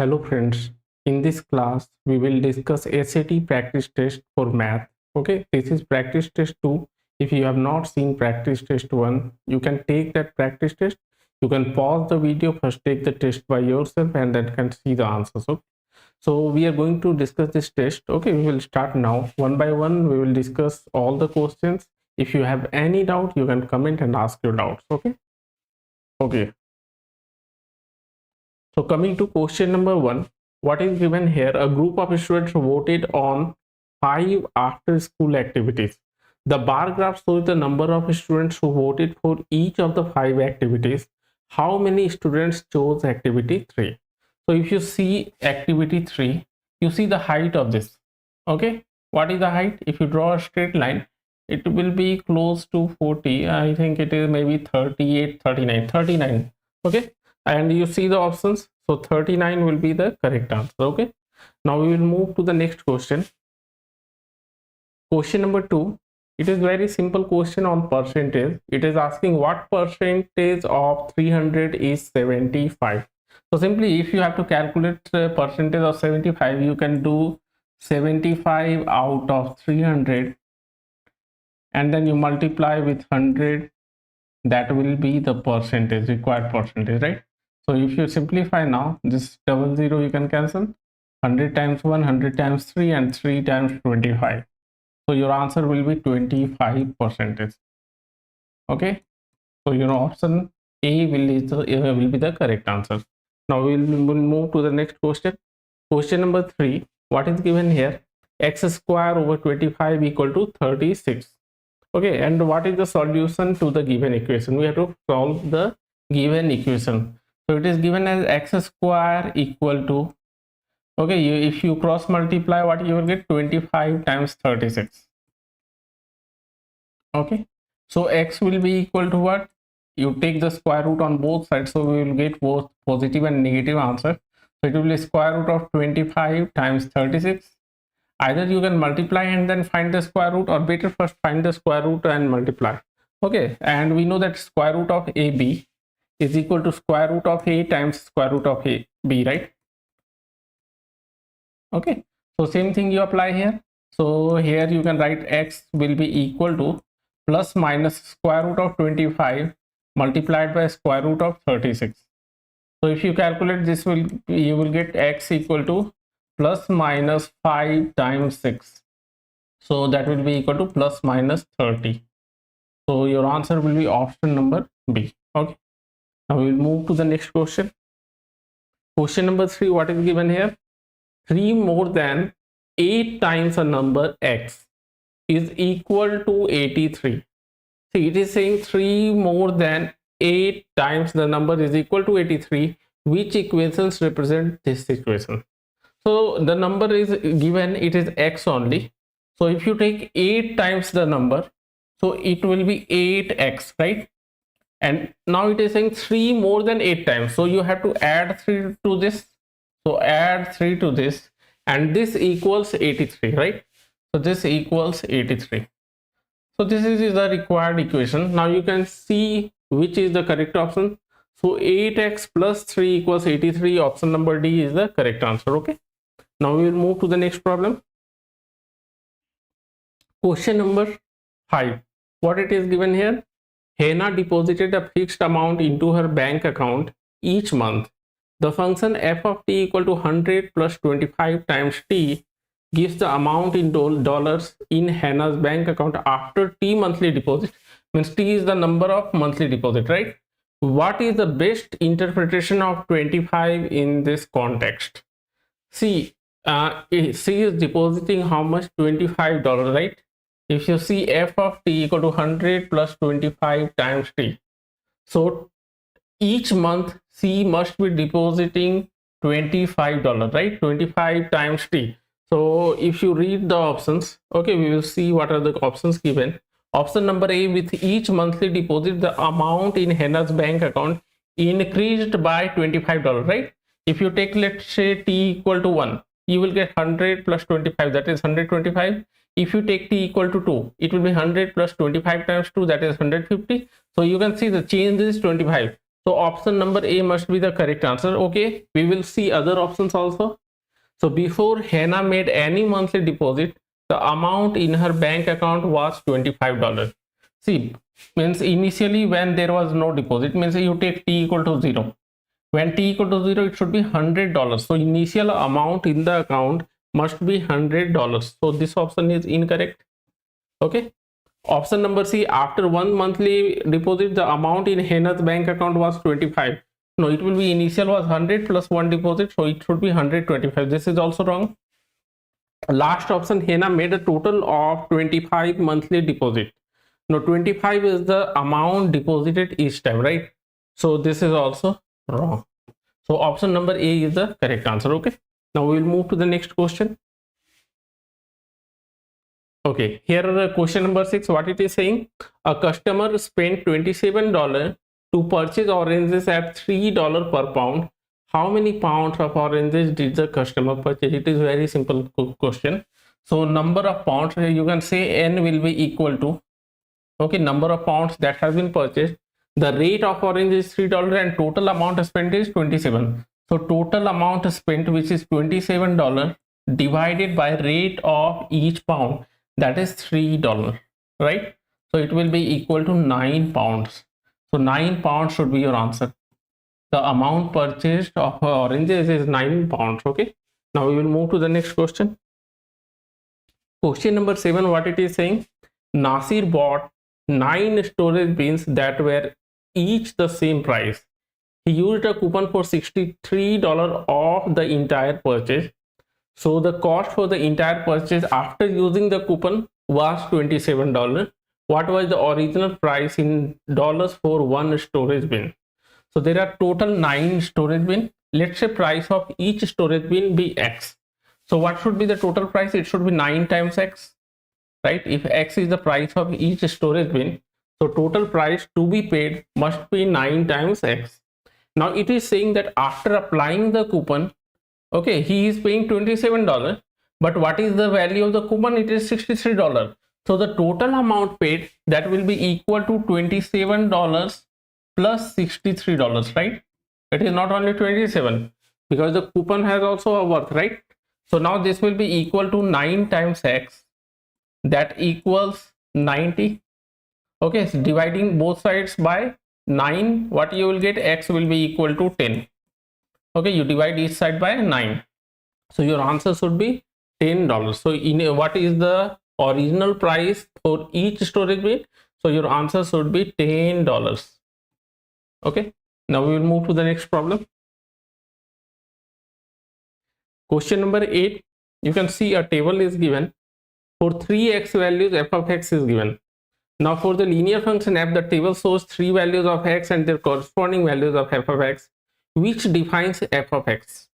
Hello friends, in this class we will discuss SAT practice test for math. Okay, this is practice test 2. If you have not seen practice test 1, you can take that practice test. You can pause the video, first take the test by yourself and then can see the answers. Okay, so we are going to discuss this test. Okay, we will start now. One by one we will discuss all the questions. If you have any doubt, you can comment and ask your doubts. Okay. So coming to question number 1, what is given here? A group of students voted on 5 after school activities. The bar graph shows the number of students who voted for each of the 5 activities. How many students chose activity 3? So if you see activity 3, you see the height of this. Okay, what is the height? If you draw a straight line, it will be close to 40. I think it is maybe 38, 39. Okay, and you see the options, so 39 will be the correct answer. Okay, now we will move to the next question. Question number 2, it is very simple question on percentage. It is asking what percentage of 300 is 75. So simply if you have to calculate the percentage of 75, you can do 75 out of 300 and then you multiply with 100. That will be the percentage, required percentage, right? So if you simplify now, this 00 you can cancel. 100 times 1, 100 times 3 and 3 times 25. So your answer will be 25%. Okay, so your option A will be the correct answer. Now we will move to the next question. Question number 3, what is given here? X square over 25 equal to 36. Okay, and what is the solution to the given equation? We have to solve the given equation. So it is given as x square equal to, okay, if you cross multiply, what you will get? 25 times 36. Okay, so x will be equal to what? You take the square root on both sides, so we will get both positive and negative answer. So it will be square root of 25 times 36. Either you can multiply and then find the square root, or better first find the square root and multiply. Okay, and we know that square root of AB is equal to square root of A times square root of B, right? Okay, so same thing you apply here. So here you can write x will be equal to plus minus square root of 25 multiplied by square root of 36. So if you calculate this, you will get x equal to plus minus 5 times 6. So that will be equal to plus minus 30. So your answer will be option number B. Okay, now we will move to the next question. Question number 3, what is given here? 3 more than 8 times a number x is equal to 83. See, it is saying 3 more than 8 times the number is equal to 83. Which equations represent this equation? So the number is given, it is x only. So if you take 8 times the number, so it will be 8x, right? And now it is saying 3 more than 8 times. So you have to add 3 to this. So add 3 to this and this equals 83, right? So this equals 83. So this is the required equation. Now you can see which is the correct option. So 8x plus 3 equals 83. Option number D is the correct answer. Okay, now we will move to the next problem. Question number 5, what it is given here? Hannah deposited a fixed amount into her bank account each month. The function f of t equal to 100 plus 25 times t gives the amount in dollars in Hannah's bank account after t monthly deposit. Means t is the number of monthly deposit, right? What is the best interpretation of 25 in this context? See, she is depositing how much? $25, right? If you see f of t equal to 100 plus 25 times t, so each month she must be depositing $25, right? 25 times t. So if you read the options, okay, we will see what are the options given. Option number A, with each monthly deposit the amount in Hannah's bank account increased by $25, right? If you take, let's say, t equal to 1, you will get 100 plus 25, that is 125. If you take t equal to 2, it will be 100 plus 25 times 2, that is 150. So you can see the change is 25. So option number A must be the correct answer. Okay, we will see other options also. So before Hannah made any monthly deposit, the amount in her bank account was $25. See, means initially when there was no deposit, means you take t equal to 0. When t equal to 0, it should be $100. So initial amount in the account must be $100. So this option is incorrect. Okay. Option number C, after one monthly deposit, the amount in Hannah's bank account was 25. No, it will be initial was 100 plus one deposit, so it should be 125. This is also wrong. Last option, Hannah made a total of 25 monthly deposit. No, 25 is the amount deposited each time, right? So this is also wrong. So option number A is the correct answer. Okay. Now we will move to the next question. Okay, here question number 6, what it is saying, a customer spent $27 to purchase oranges at $3 per pound. How many pounds of oranges did the customer purchase? It is very simple question. So number of pounds, you can say n will be equal to, okay, number of pounds that has been purchased. The rate of orange is $3 and total amount spent is 27. So total amount spent, which is $27, divided by rate of each pound, that is $3, right? So it will be equal to 9 pounds. So 9 pounds should be your answer. The amount purchased of oranges is 9 pounds. Okay. Now we will move to the next question. Question number 7, what it is saying, Nasir bought 9 storage bins that were each the same price. He used a coupon for $63 off the entire purchase. So the cost for the entire purchase after using the coupon was $27. What was the original price in dollars for one storage bin? So there are total 9 storage bin. Let's say price of each storage bin be X. So what should be the total price? It should be 9 times X, right? If X is the price of each storage bin, so total price to be paid must be 9 times X. Now it is saying that after applying the coupon, okay, he is paying $27, but what is the value of the coupon? It is $63. So the total amount paid, that will be equal to $27 plus $63, right? It is not only 27 because the coupon has also a worth, right? So now this will be equal to 9 times X, that equals 90. Okay, so dividing both sides by 9, what you will get, X will be equal to 10. Okay, you divide each side by 9. So your answer should be $10. So in what is the original price for each storage bin? So your answer should be $10. Okay, now we will move to the next problem. Question number 8, you can see a table is given. For 3x values, f of x is given. Now for the linear function f, the table shows 3 values of x and their corresponding values of f of x, which defines f of x.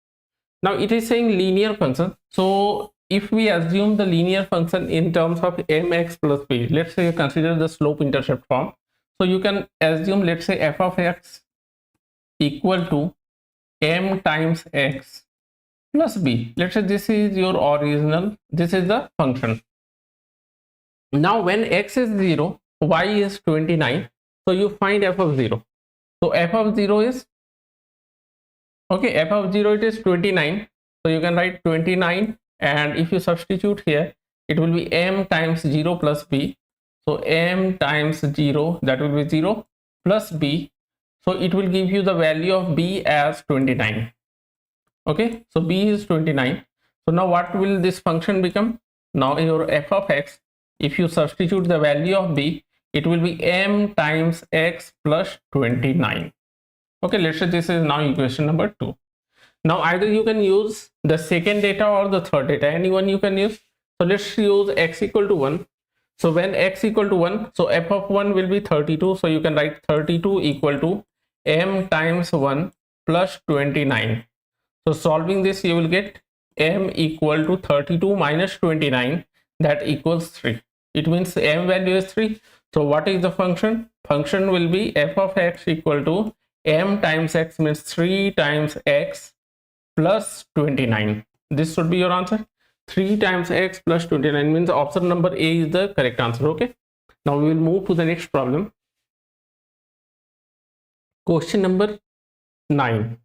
Now it is saying linear function. So if we assume the linear function in terms of mx plus b, let's say you consider the slope intercept form. So you can assume, let's say f of x equal to m times x plus b. Let's say this is your original, this is the function. Now when x is 0, y is 29, so you find f of 0. So f of 0 is, okay, f of 0 it is 29, so you can write 29, and if you substitute here, it will be m times 0 plus b. So m times 0, that will be 0 plus b, so it will give you the value of b as 29. Okay, so b is 29. So now what will this function become? Now your f of x, if you substitute the value of b, it will be m times x plus 29. Okay, let's say this is now equation number 2. Now either you can use the second data or the third data, anyone you can use. So let's use x equal to 1. So when x equal to 1, so f of 1 will be 32. So you can write 32 equal to m times 1 plus 29. So solving this, you will get m equal to 32 minus 29, that equals 3. It means m value is 3. So what is the function? Function will be f of x equal to m times x, means 3 times x plus 29. This should be your answer. 3 times x plus 29 means option number A is the correct answer. Okay. Now we will move to the next problem. Question number 9.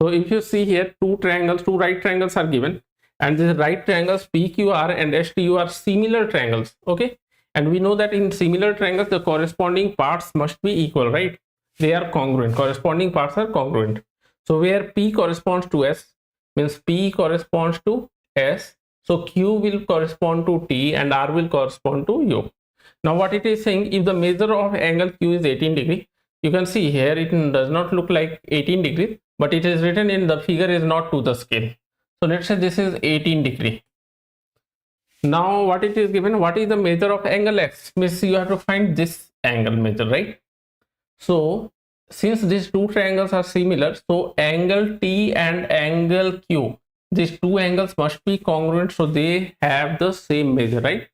So if you see here, two right triangles are given, and these right triangles PQR and STU are similar triangles. Okay, and we know that in similar triangles the corresponding parts must be equal, right? They are congruent, corresponding parts are congruent. So where P corresponds to S, means P corresponds to S, so Q will correspond to T and R will correspond to U. Now what it is saying, if the measure of angle Q is 18 degree, you can see here it does not look like 18 degrees, but it is written in the figure is not to the scale. So let's say this is 18 degree. Now what it is given, what is the measure of angle X? Means you have to find this angle measure, right? So since these two triangles are similar, so angle T and angle Q, these two angles must be congruent, so they have the same measure, right?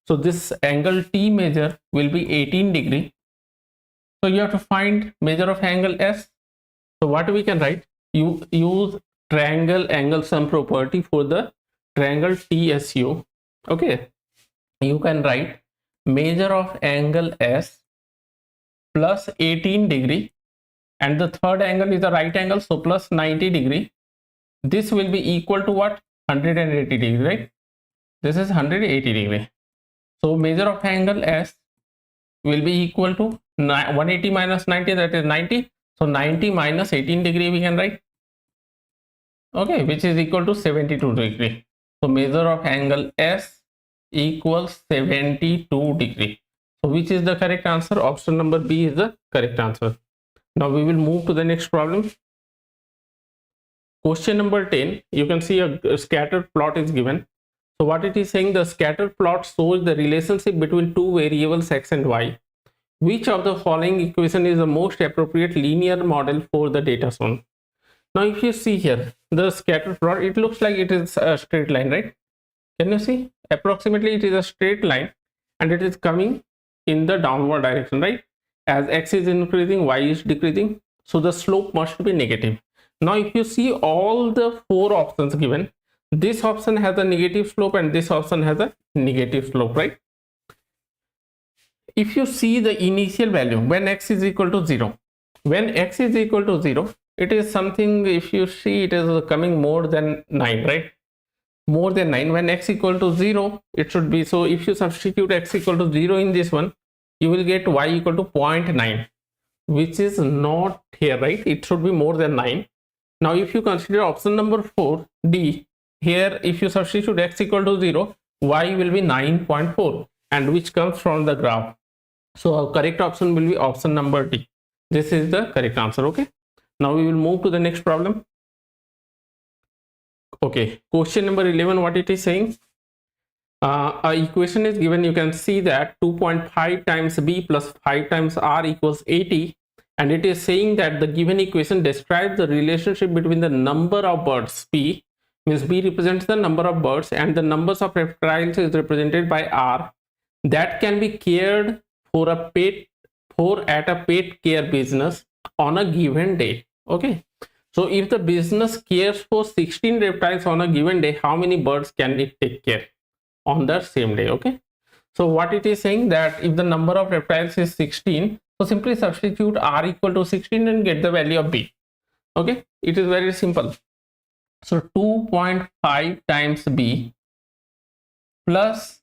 So this angle T measure will be 18 degree. So you have to find measure of angle S. So what we can write, you use triangle angle sum property for the triangle TSU. Okay, you can write measure of angle S plus 18 degree, and the third angle is the right angle, so plus 90 degree. This will be equal to what? 180 degree, right? This is 180 degree. So measure of angle S will be equal to 180 minus 90, that is 90. So 90 minus 18 degree we can write. Okay, which is equal to 72 degree. So measure of angle S equals 72 degree. So which is the correct answer? Option number B is the correct answer. Now we will move to the next problem. Question number 10, you can see a scattered plot is given. So what it is saying, the scattered plot shows the relationship between two variables X and Y. Which of the following equation is the most appropriate linear model for the data shown? Now if you see here, the scatter plot, it looks like it is a straight line, right? Can you see? Approximately it is a straight line and it is coming in the downward direction, right? As X is increasing, Y is decreasing, so the slope must be negative. Now if you see all the four options given, this option has a negative slope and this option has a negative slope, right? If you see the initial value when X is equal to 0, when X is equal to 0, it is something, if you see, it is coming more than 9, right? More than 9. When X equal to 0, it should be, so if you substitute X equal to 0 in this one, you will get Y equal to 0.9, which is not here, right? It should be more than 9. Now if you consider option number 4, D, here if you substitute X equal to 0, Y will be 9.4, and which comes from the graph. So our correct option will be option number D. This is the correct answer. Okay, now we will move to the next problem. Okay, question number 11, what it is saying, a equation is given. You can see that 2.5 times B plus 5 times R equals 80, and it is saying that the given equation describes the relationship between the number of birds, P means B represents the number of birds, and the numbers of reptiles is represented by R, that can be cared for at a pet care business on a given day. Okay, so if the business cares for 16 reptiles on a given day, how many birds can it take care on the same day? Okay, so what it is saying, that if the number of reptiles is 16, so simply substitute R equal to 16 and get the value of B. Okay, it is very simple. So 2.5 times B plus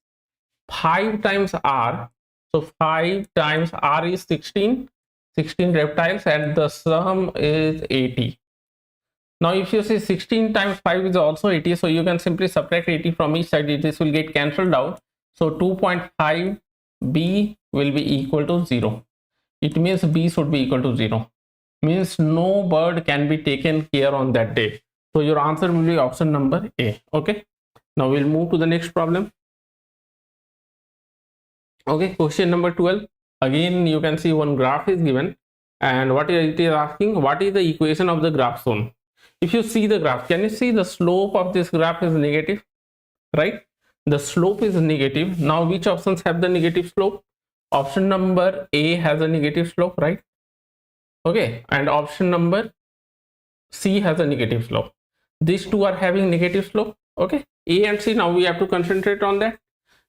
5 times R, so 5 times R is 16 reptiles, and the sum is 80. Now if you see 16 times 5 is also 80, so you can simply subtract 80 from each side. This will get cancelled out. So 2.5 B will be equal to 0. It means B should be equal to 0. Means no bird can be taken care on that day. So your answer will be option number A. Okay, now we'll move to the next problem. Okay, question number 12. Again, you can see one graph is given, and what it is asking, what is the equation of the graph shown? If you see the graph, can you see the slope of this graph is negative, right? The slope is negative. Now which options have the negative slope? Option number A has a negative slope, right? Okay, and option number C has a negative slope. These two are having negative slope. Okay, A and C. Now we have to concentrate on that.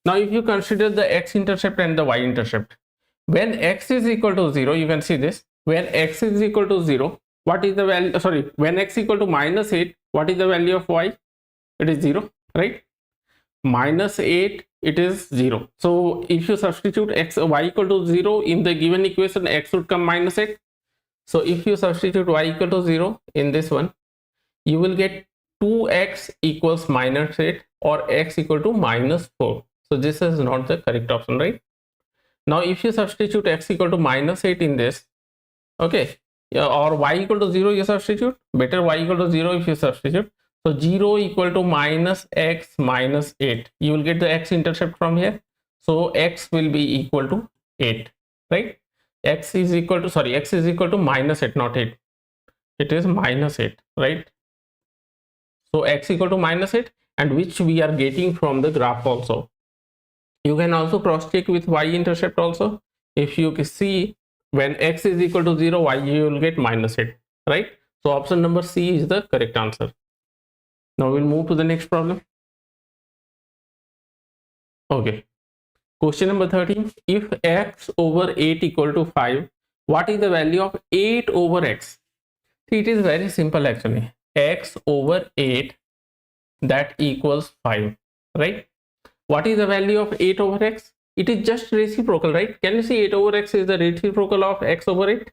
Now if you consider the x-intercept and the y-intercept, when x is equal to 0, you can see this, when x is equal to 0, what is the value, sorry, when x equal to minus 8, what is the value of y? It is 0, right? Minus 8, it is 0. So if you substitute y equal to 0 in the given equation, x would come minus 8. So if you substitute y equal to 0 in this one, you will get 2x equals minus 8 or x equal to minus 4. So this is not the correct option, right? Now if you substitute x equal to minus 8 in this, okay, or y equal to 0 you substitute, better y equal to 0 if you substitute. So 0 equal to minus x minus 8, you will get the x intercept from here. So x will be equal to 8, right? X is equal to, sorry, x is equal to minus 8, not 8. It is minus 8, right? So x equal to minus 8, and which we are getting from the graph also. You can also cross check with y intercept also. If you see when x is equal to 0, y you will get minus 8, right? So option number C is the correct answer. Now we'll move to the next problem. Okay. Question number 13. If x over 8 equal to 5, what is the value of 8 over x? See, it is very simple actually. X over 8, that equals 5, right? What is the value of 8 over x? It is just reciprocal, right? Can you see 8 over x is the reciprocal of x over 8,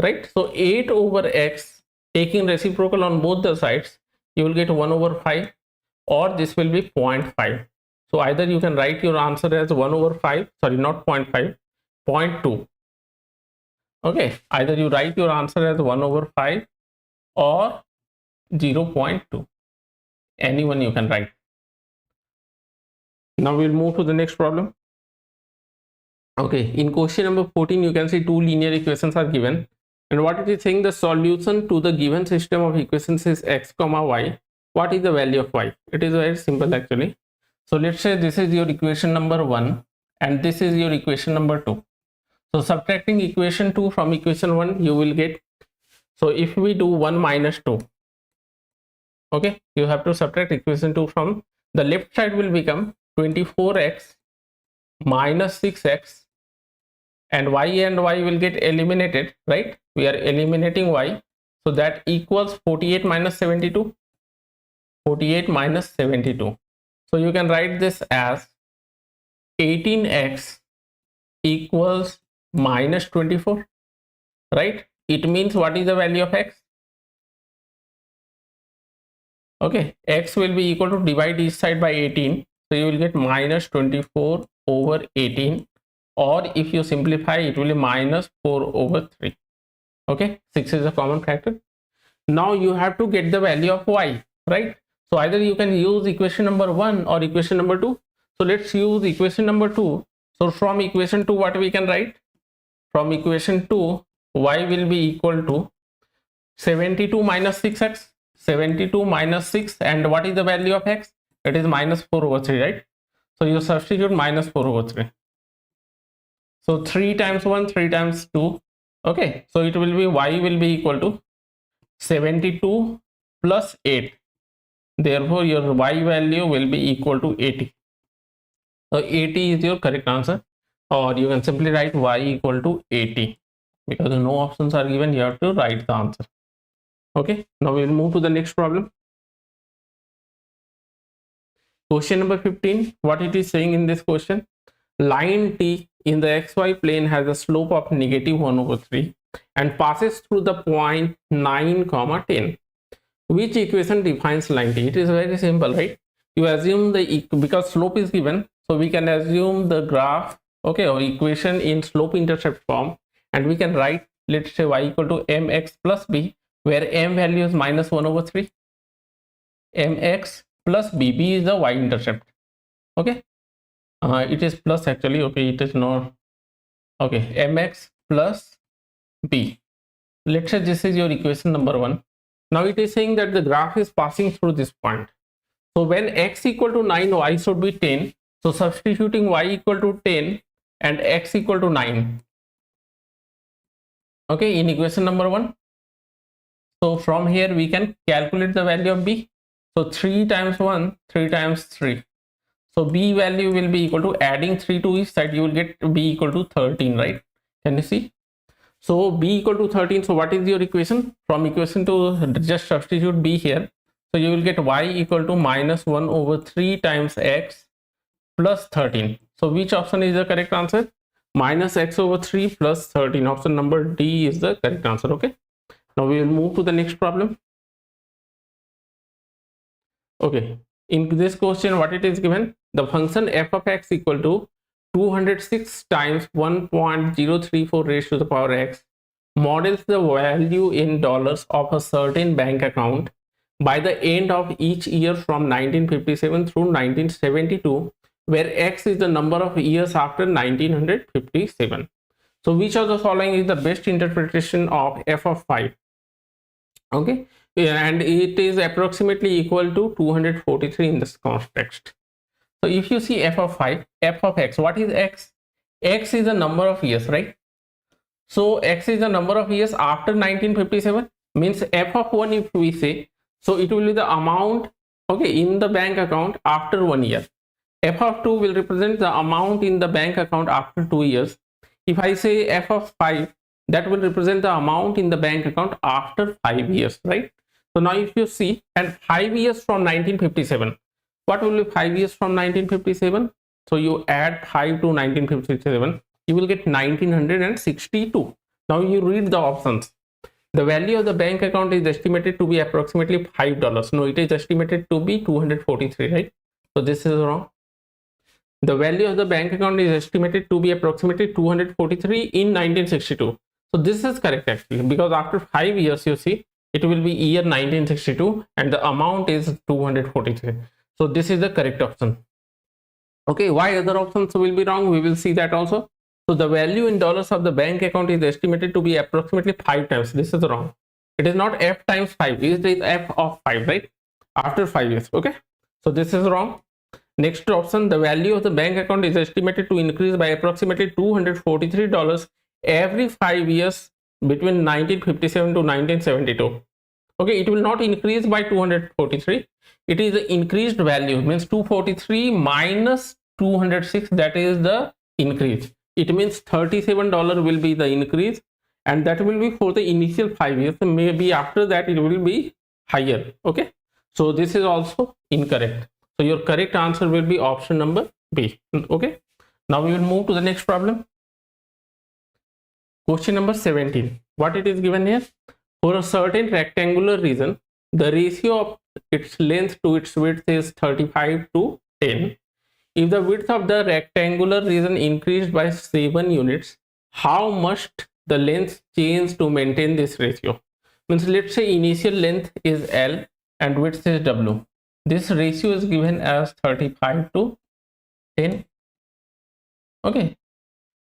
right? So 8 over x, taking reciprocal on both the sides, you will get 1 over 5, or this will be 0.5. So either you can write your answer as 1 over 5, sorry, not 0.5, 0.2. Okay, either you write your answer as 1 over 5 or 0.2. Anyone you can write. Now we'll move to the next problem. Okay, in question number 14, you can see two linear equations are given. And what it is saying, the solution to the given system of equations is x comma y. What is the value of y? It is very simple actually. So let's say this is your equation number 1 and this is your equation number 2. So subtracting equation 2 from equation 1, you will get, so if we do 1 minus 2, okay, you have to subtract equation 2 from the left side will become 24x minus 6x, and y will get eliminated, right? We are eliminating y, so that equals 48 minus 72. 48 minus 72. So you can write this as 18x equals minus 24, right? It means what is the value of x? Okay, x will be equal to, divide each side by 18, so you will get minus 24 over 18, or if you simplify it will be minus 4 over 3. Okay, 6 is a common factor. Now you have to get the value of y, right? So either you can use equation number 1 or equation number 2. So let's use equation number 2. So from equation 2, what we can write? From equation 2, y will be equal to 72 minus 6x. 72 minus 6, and what is the value of x? It is minus 4 over 3, right? So you substitute minus 4 over 3. So 3 times 1, 3 times 2. Okay, so it will be, y will be equal to 72 plus 8. Therefore your y value will be equal to 80. So 80 is your correct answer, or you can simply write y equal to 80, because no options are given. You have to write the answer. Okay, now we will move to the next problem. Question number 15. What it is saying in this question? Line T in the xy plane has a slope of negative 1 over 3 and passes through the point 9 comma 10. Which equation defines line T? It is very simple, right? You assume the, because slope is given, so we can assume the graph, okay, or equation in slope intercept form, and we can write, let's say y equal to mx plus b, where m value is minus 1 over 3. Mx plus b, b is the y intercept. Okay, it is plus actually. Okay, it is not. Okay, mx plus b. Let's say this is your equation number 1. Now it is saying that the graph is passing through this point. So when x equal to 9, y should be 10. So substituting y equal to 10 and x equal to 9. Okay, in equation number 1. So from here we can calculate the value of b. So 3 times 1, 3 times 3. So b value will be equal to, adding 3 to each side, you will get b equal to 13, right? Can you see? So b equal to 13. So what is your equation? From equation to just substitute b here. So you will get y equal to minus 1 over 3 times x plus 13. So which option is the correct answer? Minus x over 3 plus 13. Option number D is the correct answer. Okay. Now we will move to the next problem. Okay. In this question, what it is given? The function f of x equal to 206 times 1.034 raised to the power x models the value in dollars of a certain bank account by the end of each year from 1957 through 1972, where x is the number of years after 1957. So which of the following is the best interpretation of f of 5? Okay, and it is approximately equal to 243 in this context. So if you see f of 5, f of x, what is x? X is the number of years, right? So x is the number of years after 1957, means f of 1 if we say, so it will be the amount, okay, in the bank account after 1 year. F of 2 will represent the amount in the bank account after 2 years. If I say f of 5, that will represent the amount in the bank account after 5 years, right? So now if you see, and 5 years from 1957, what will be 5 years from 1957? So you add 5 to 1957, you will get 1962. Now you read the options. The value of the bank account is estimated to be approximately $5. No, it is estimated to be 243, right? So this is wrong. The value of the bank account is estimated to be approximately 243 in 1962. So this is correct actually, because after 5 years, you see, it will be year 1962 and the amount is 243. So this is the correct option. Okay, why other options will be wrong? We will see that also. So the value in dollars of the bank account is estimated to be approximately 5 times. This is wrong. It is not f times 5. It is f of 5, right? After 5 years. Okay. So this is wrong. Next option, the value of the bank account is estimated to increase by approximately $243 every 5 years between 1957 to 1972. Okay, it will not increase by 243. It is the increased value, means 243 minus 206, that is the increase. It means $37 will be the increase, and that will be for the initial 5 years. Maybe after that it will be higher. Okay, so this is also incorrect. So your correct answer will be option number B. Okay, now we will move to the next problem. Question number 17. What it is given here? For a certain rectangular region, the ratio of its length to its width is 35 to 10. If the width of the rectangular region increased by 7 units, how must the length change to maintain this ratio? Means let's say initial length is L and width is W. This ratio is given as 35 to 10. Okay,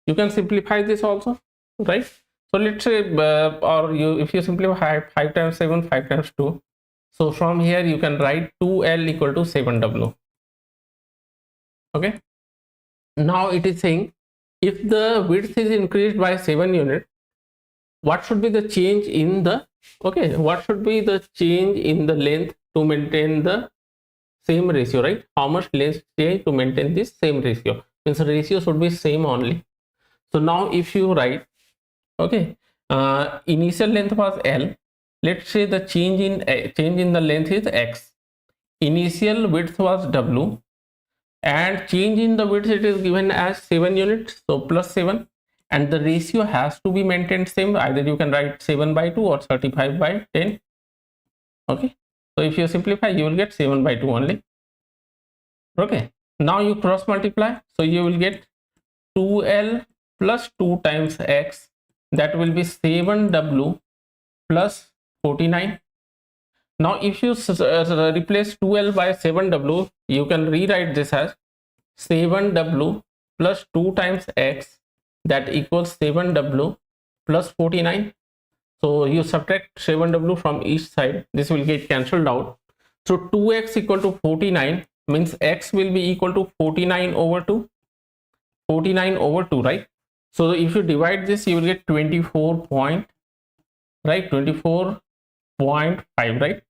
you can simplify this also, right? So let's say, if you simplify 5 times 7, 5 times 2. So from here you can write 2L equal to 7W. Okay, now it is saying if the width is increased by 7 units, what should be the change in the, okay, what should be the change in the length to maintain the same ratio, right? How much length change to maintain this same ratio? Means the ratio should be same only. So now if you write, okay, initial length was L. Let's say the change in the length is X. Initial width was W, and change in the width it is given as 7 units, so plus 7, and the ratio has to be maintained same. Either you can write 7 by 2 or 35 by 10. Okay, so if you simplify, you will get 7 by 2 only. Okay, now you cross multiply, so you will get 2L plus 2 times X, that will be 7W plus 49. Now if you replace 2L by 7W, you can rewrite this as 7W plus 2 times X, that equals 7W plus 49. So you subtract 7W from each side, this will get cancelled out. So 2X equal to 49 means X will be equal to 49 over 2. 49 over 2, right? So if you divide this, you will get 24 point, right? 24.5, right?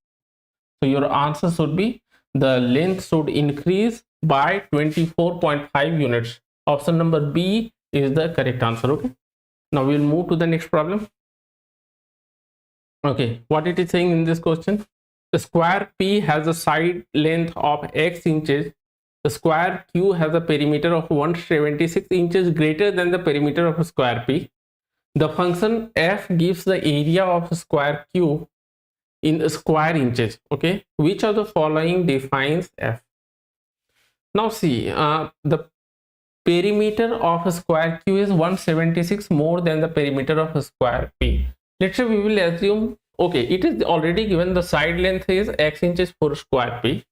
So your answer should be the length should increase by 24.5 units. Option number B is the correct answer. Okay, Now we will move to the next problem. Okay, what it is saying in this question: the square P has a side length of x inches. The square Q has a perimeter of 176 inches greater than the perimeter of a square P. The function f gives the area of a square Q in square inches. Okay, which of the following defines f? Now see, the perimeter of a square Q is 176 more than the perimeter of a square P. Let's say we will assume, okay, it is already given the side length is x inches for square P.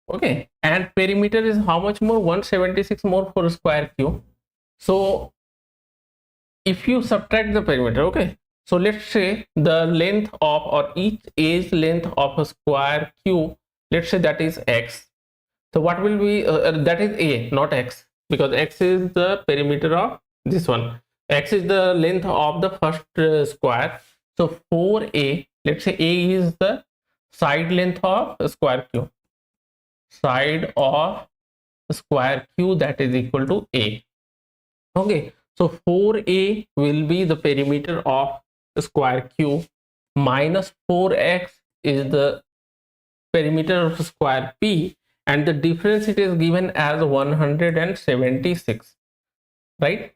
Okay, and perimeter is how much more? 176 more for square Q. So if you subtract the perimeter, okay, so let's say the length of, or each edge length of a square Q, let's say that is x. So what will be that is a, not x, because x is the perimeter of this one. X is the length of the first square. So 4a, let's say a is the side length of a square Q. Side of square Q, that is equal to a. Okay, so 4a will be the perimeter of square Q, minus 4x is the perimeter of square P, and the difference it is given as 176, right?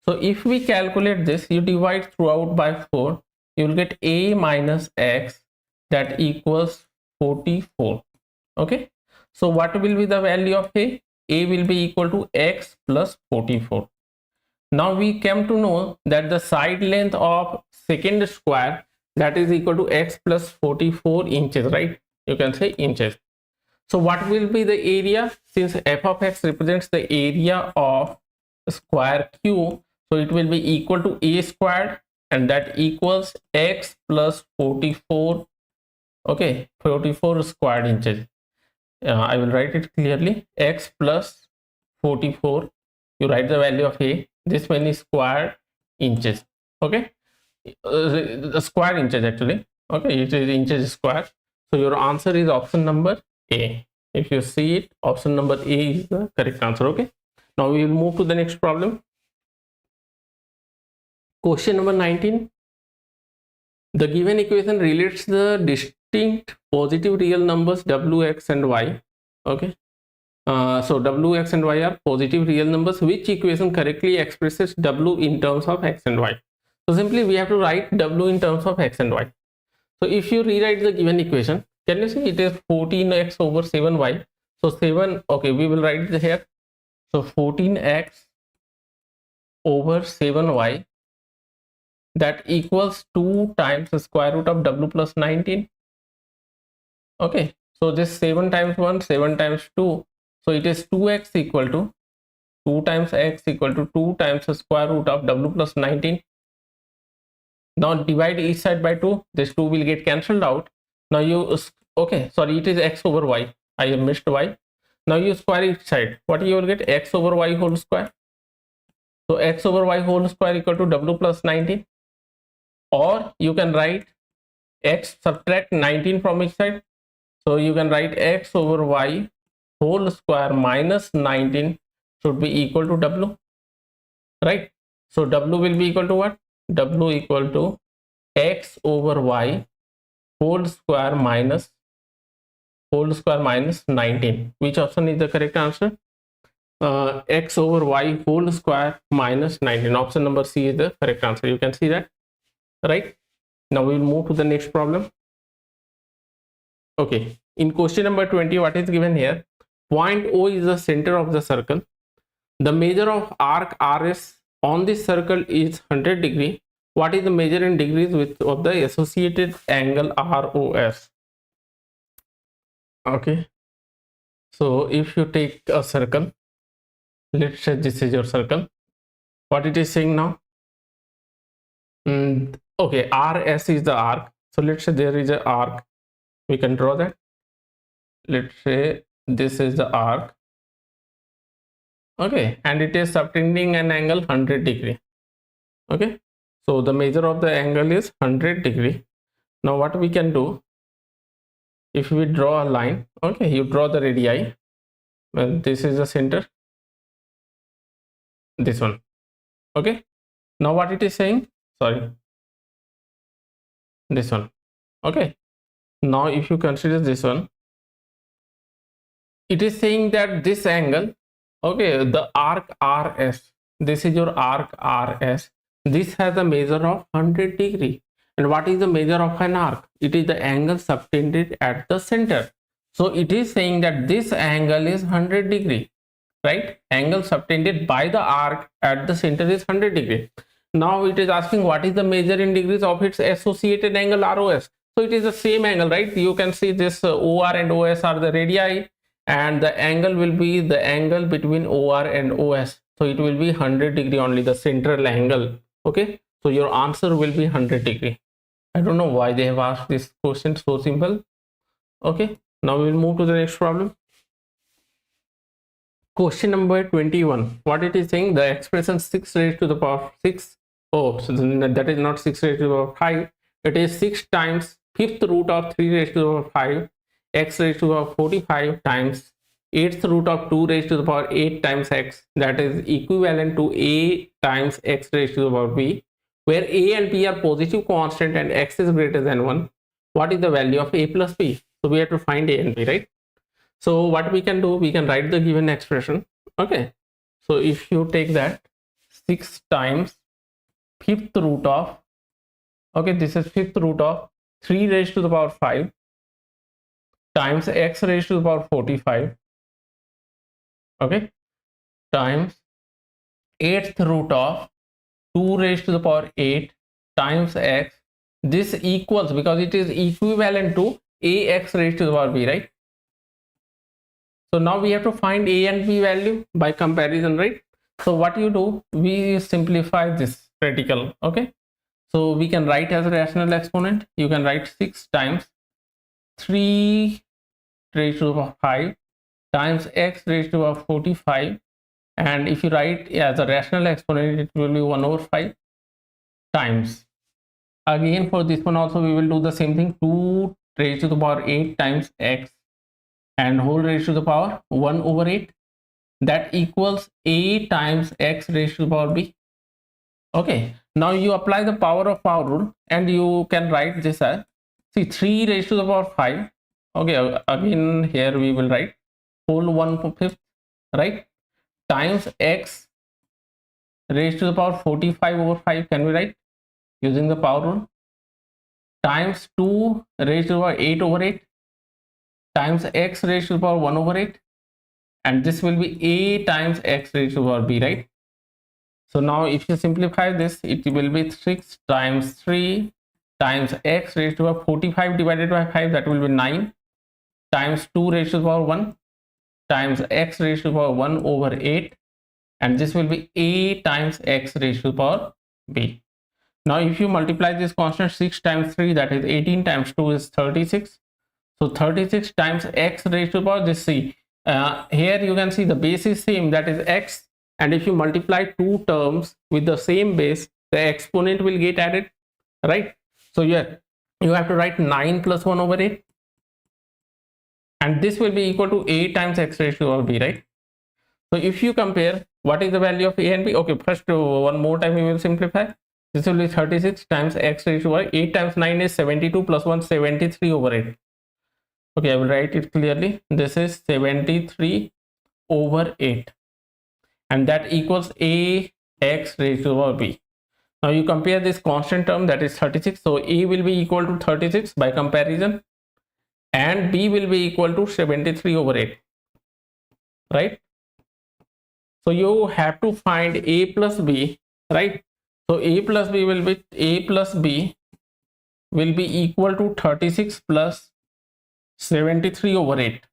So if we calculate this, you divide throughout by 4, you will get a minus x, that equals 44. Okay, so what will be the value of a? A will be equal to x plus 44. Now we came to know that the side length of second square, that is equal to x plus 44 inches, right? You can say inches. So what will be the area? Since f of x represents the area of square Q, so it will be equal to a squared, and that equals x plus 44. Okay, 44 squared inches. I will write it clearly: x plus 44. You write the value of a, this many square inches. Okay, the square inches actually. Okay, it is inches square. So your answer is option number A. If you see it, option number A is the correct answer. Okay, now we will move to the next problem. Question number 19. The given equation relates the distinct positive real numbers w, x and y. Okay, so w, x and y are positive real numbers. Which equation correctly expresses w in terms of x and y? So simply we have to write w in terms of x and y. So if you rewrite the given equation, can you see it is 14x over 7y? So 7, okay, we will write it here. So 14x over 7y, that equals 2 times the square root of w plus 19. Okay, so this 7 times 1, 7 times 2. So it is 2x equal to 2 times x equal to 2 times the square root of w plus 19. Now divide each side by 2. This 2 will get cancelled out. Now you, okay, sorry, it is x over y. I have missed y. Now you square each side. What you will get? X over y whole square. So x over y whole square equal to w plus 19. Or you can write x, subtract 19 from each side. So you can write x over y whole square minus 19 should be equal to w, right? So w will be equal to what? W equal to x over y whole square minus 19. Which option is the correct answer? X over y whole square minus 19. Option number C is the correct answer. You can see that, right? Now we will move to the next problem. Okay, in question number 20, what is given here? Point O is the center of the circle. The measure of arc RS on this circle is 100 degree. What is the measure in degrees of the associated angle ROS? Okay, so if you take a circle, let's say this is your circle. What it is saying now? Okay, RS is the arc. So let's say there is an arc. We can draw that. Let's say this is the arc. Okay, and it is subtending an angle 100 degree. Okay, so the measure of the angle is 100 degree. Now what we can do, if we draw a line, okay, you draw the radii, well, this is the center, this one. Okay, Now what it is saying, sorry, this one. Okay, now if you consider this one, it is saying that this angle, okay, the arc RS, this is your arc RS, this has a measure of 100 degree. And what is the measure of an arc? It is the angle subtended at the center. So it is saying that this angle is 100 degree, right? Angle subtended by the arc at the center is 100 degree. Now it is asking what is the measure in degrees of its associated angle ROS. So it is the same angle, right? You can see this OR and OS are the radii, and the angle will be the angle between OR and OS. So it will be 100 degree only, the central angle. Okay, so your answer will be 100 degree. I don't know why they have asked this question, so simple. Okay, now we will move to the next problem. Question number 21. What it is saying, the expression 6 raised to the power 6. Oh, so that is not 6 raised to the power 5. It is 6 times fifth root of 3 raised to the power 5 x raised to the power 45 times eighth root of 2 raised to the power 8 times x, that is equivalent to a times x raised to the power b, where a and b are positive constant and x is greater than 1. What is the value of a plus b? So we have to find a and b, right? So what we can do, we can write the given expression. Okay, so if you take that 6 times fifth root of, okay, this is fifth root of 3 raised to the power 5 times x raised to the power 45, okay, times eighth root of 2 raised to the power 8 times x. This equals, because it is equivalent to ax raised to the power b, right? So now we have to find a and b value by comparison, right? So what you do, we simplify this radical. Okay, so we can write as a rational exponent. You can write 6 times 3 raised to the power 5 times x raised to the power 45, and if you write as a rational exponent, it will be 1 over 5 times. Again, for this one also we will do the same thing, 2 raised to the power 8 times x and whole raised to the power 1 over 8, that equals a times x raised to the power b. Okay, now you apply the power of power rule and you can write this as, see, 3 raised to the power 5. Okay, again here we will write whole 1/5, right, times x raised to the power 45 over 5, can we write using the power rule, times 2 raised to the power 8 over 8 times x raised to the power 1 over 8, and this will be a times x raised to the power b, right? So now if you simplify this, it will be 6 times 3 times x raised to the power 45 divided by 5, that will be 9, times 2 raised to the power 1 times x raised to the power 1 over 8, and this will be a times x raised to the power b. Now if you multiply this constant, 6 times 3, that is 18, times 2 is 36. So 36 times x raised to the power, this, see, here you can see the base is same, that is x, and if you multiply two terms with the same base, the exponent will get added, right? So yeah, you have to write 9 plus 1 over 8, and this will be equal to a times x raised to the power b, right? So if you compare, what is the value of a and b? Okay, first one more time we will simplify. This will be 36 times x raised to the power 8 times 9 is 72 plus 1, 73 over 8. Okay, I will write it clearly. This is 73 over 8, and that equals a x raised to the power b. Now you compare this constant term, that is 36, so a will be equal to 36 by comparison, and b will be equal to 73 over 8, right? So you have to find a plus b, right? So a plus b will be equal to 36 plus 73 over 8.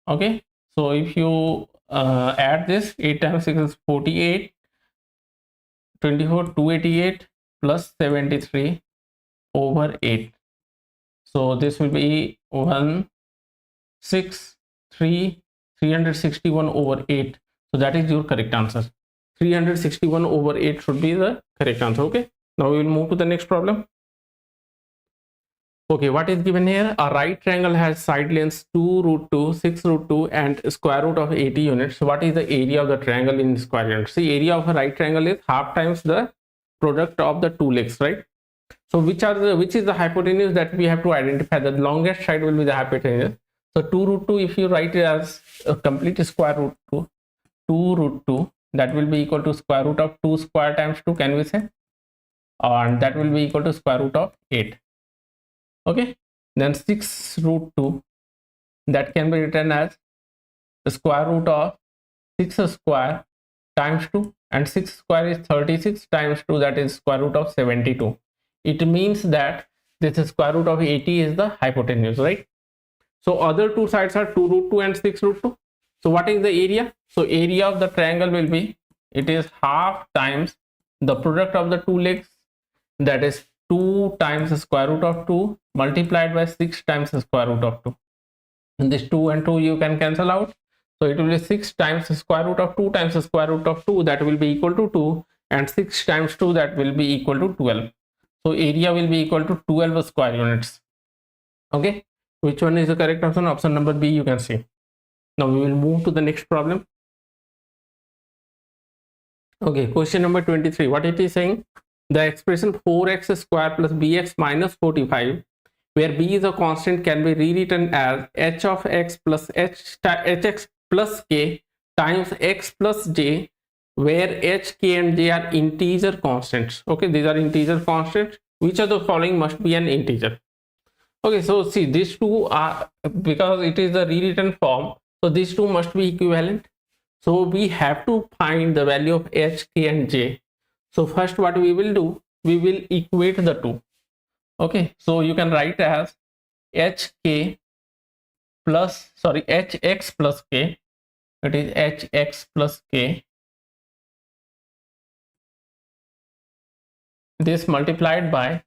Okay, so if you add this, 8 times 6 is 48, 24, 288 plus 73 over 8. So this will be 361 over 8. So that is your correct answer. 361 over 8 should be the correct answer. Okay, now we will move to the next problem. Okay, what is given here? A right triangle has side lengths 2 root 2, 6 root 2 and square root of 80 units. So what is the area of the triangle in square units? See, area of a right triangle is half times the product of the two legs, right? So which is the hypotenuse that we have to identify? The longest side will be the hypotenuse. So 2 root 2, if you write it as a complete square root 2, 2 root 2, that will be equal to square root of 2 square times 2, can we say? And that will be equal to square root of 8. Okay, then 6 root 2, that can be written as the square root of 6 square times 2, and 6 square is 36 times 2, that is square root of 72. It means that this square root of 80 is the hypotenuse, right? So other two sides are 2 root 2 and 6 root 2. So what is the area? So area of the triangle will be, it is half times the product of the two legs, that is 2 times the square root of 2 multiplied by 6 times the square root of 2. And this 2 and 2 you can cancel out. So it will be 6 times the square root of 2 times the square root of 2, that will be equal to 2, and 6 times 2, that will be equal to 12. So area will be equal to 12 square units. Okay, which one is the correct option? Option number B, you can see. Now we will move to the next problem. Okay, question number 23. What it is saying? The expression 4x square plus bx minus 45, where b is a constant, can be rewritten as h of x plus hx plus k times x plus j, where h, k and j are integer constants. Okay, these are integer constants. Which of the following must be an integer? Okay, so see, these two are, because it is the rewritten form, so these two must be equivalent. So we have to find the value of h, k and j. So first what we will do, we will equate the two. Okay, so you can write as hk plus, sorry, hx plus k, it is hx plus k, this multiplied by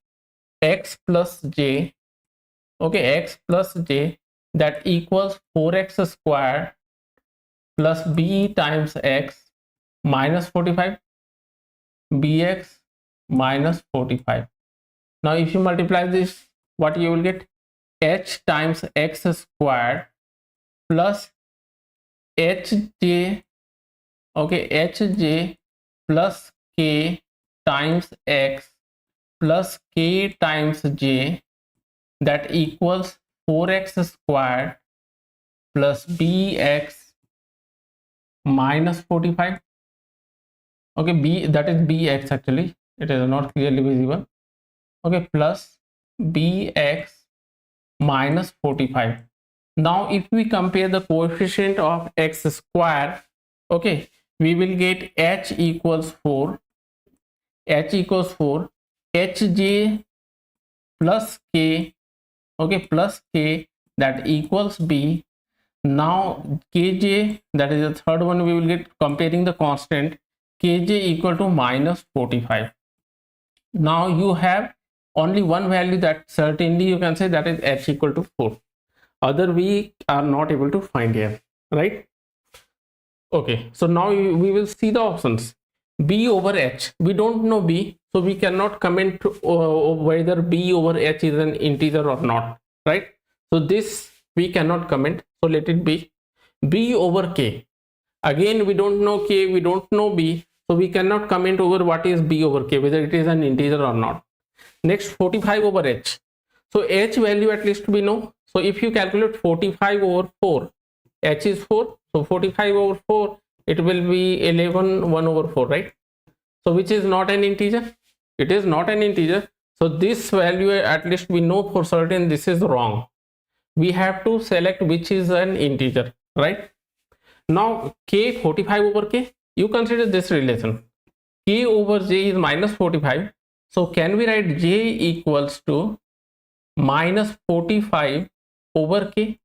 x plus j, okay, x plus j, that equals 4x squared plus b times x minus 45, bx minus 45. Now if you multiply this, what you will get? H times x squared plus hj, okay, hj plus k times x plus k times j, that equals 4x squared plus bx minus 45. Okay, b, that is bx, actually it is not clearly visible. Okay, plus bx minus 45. Now if we compare the coefficient of x square, okay, we will get h equals 4, hj plus k, okay, plus k, that equals b. Now kj, that is the third one, we will get comparing the constant, kj equal to minus 45. Now you have only one value that certainly you can say, that is h equal to 4. Other we are not able to find here, right? Okay, so now we will see the options. B over h, we don't know b, so we cannot comment whether b over h is an integer or not, right? So this we cannot comment, so let it be. B over k, again we don't know k, we don't know b, so we cannot comment over what is b over k, whether it is an integer or not. Next, 45 over h, so h value at least we know. So if you calculate 45 over 4, h is 4, so 45 over 4, it will be 11 1 over 4, right? So which is not an integer? It is not an integer. So this value at least we know for certain this is wrong. We have to select which is an integer, right? Now k, 45 over k, you consider this relation, k over j is minus 45. So can we write j equals to minus 45 over k?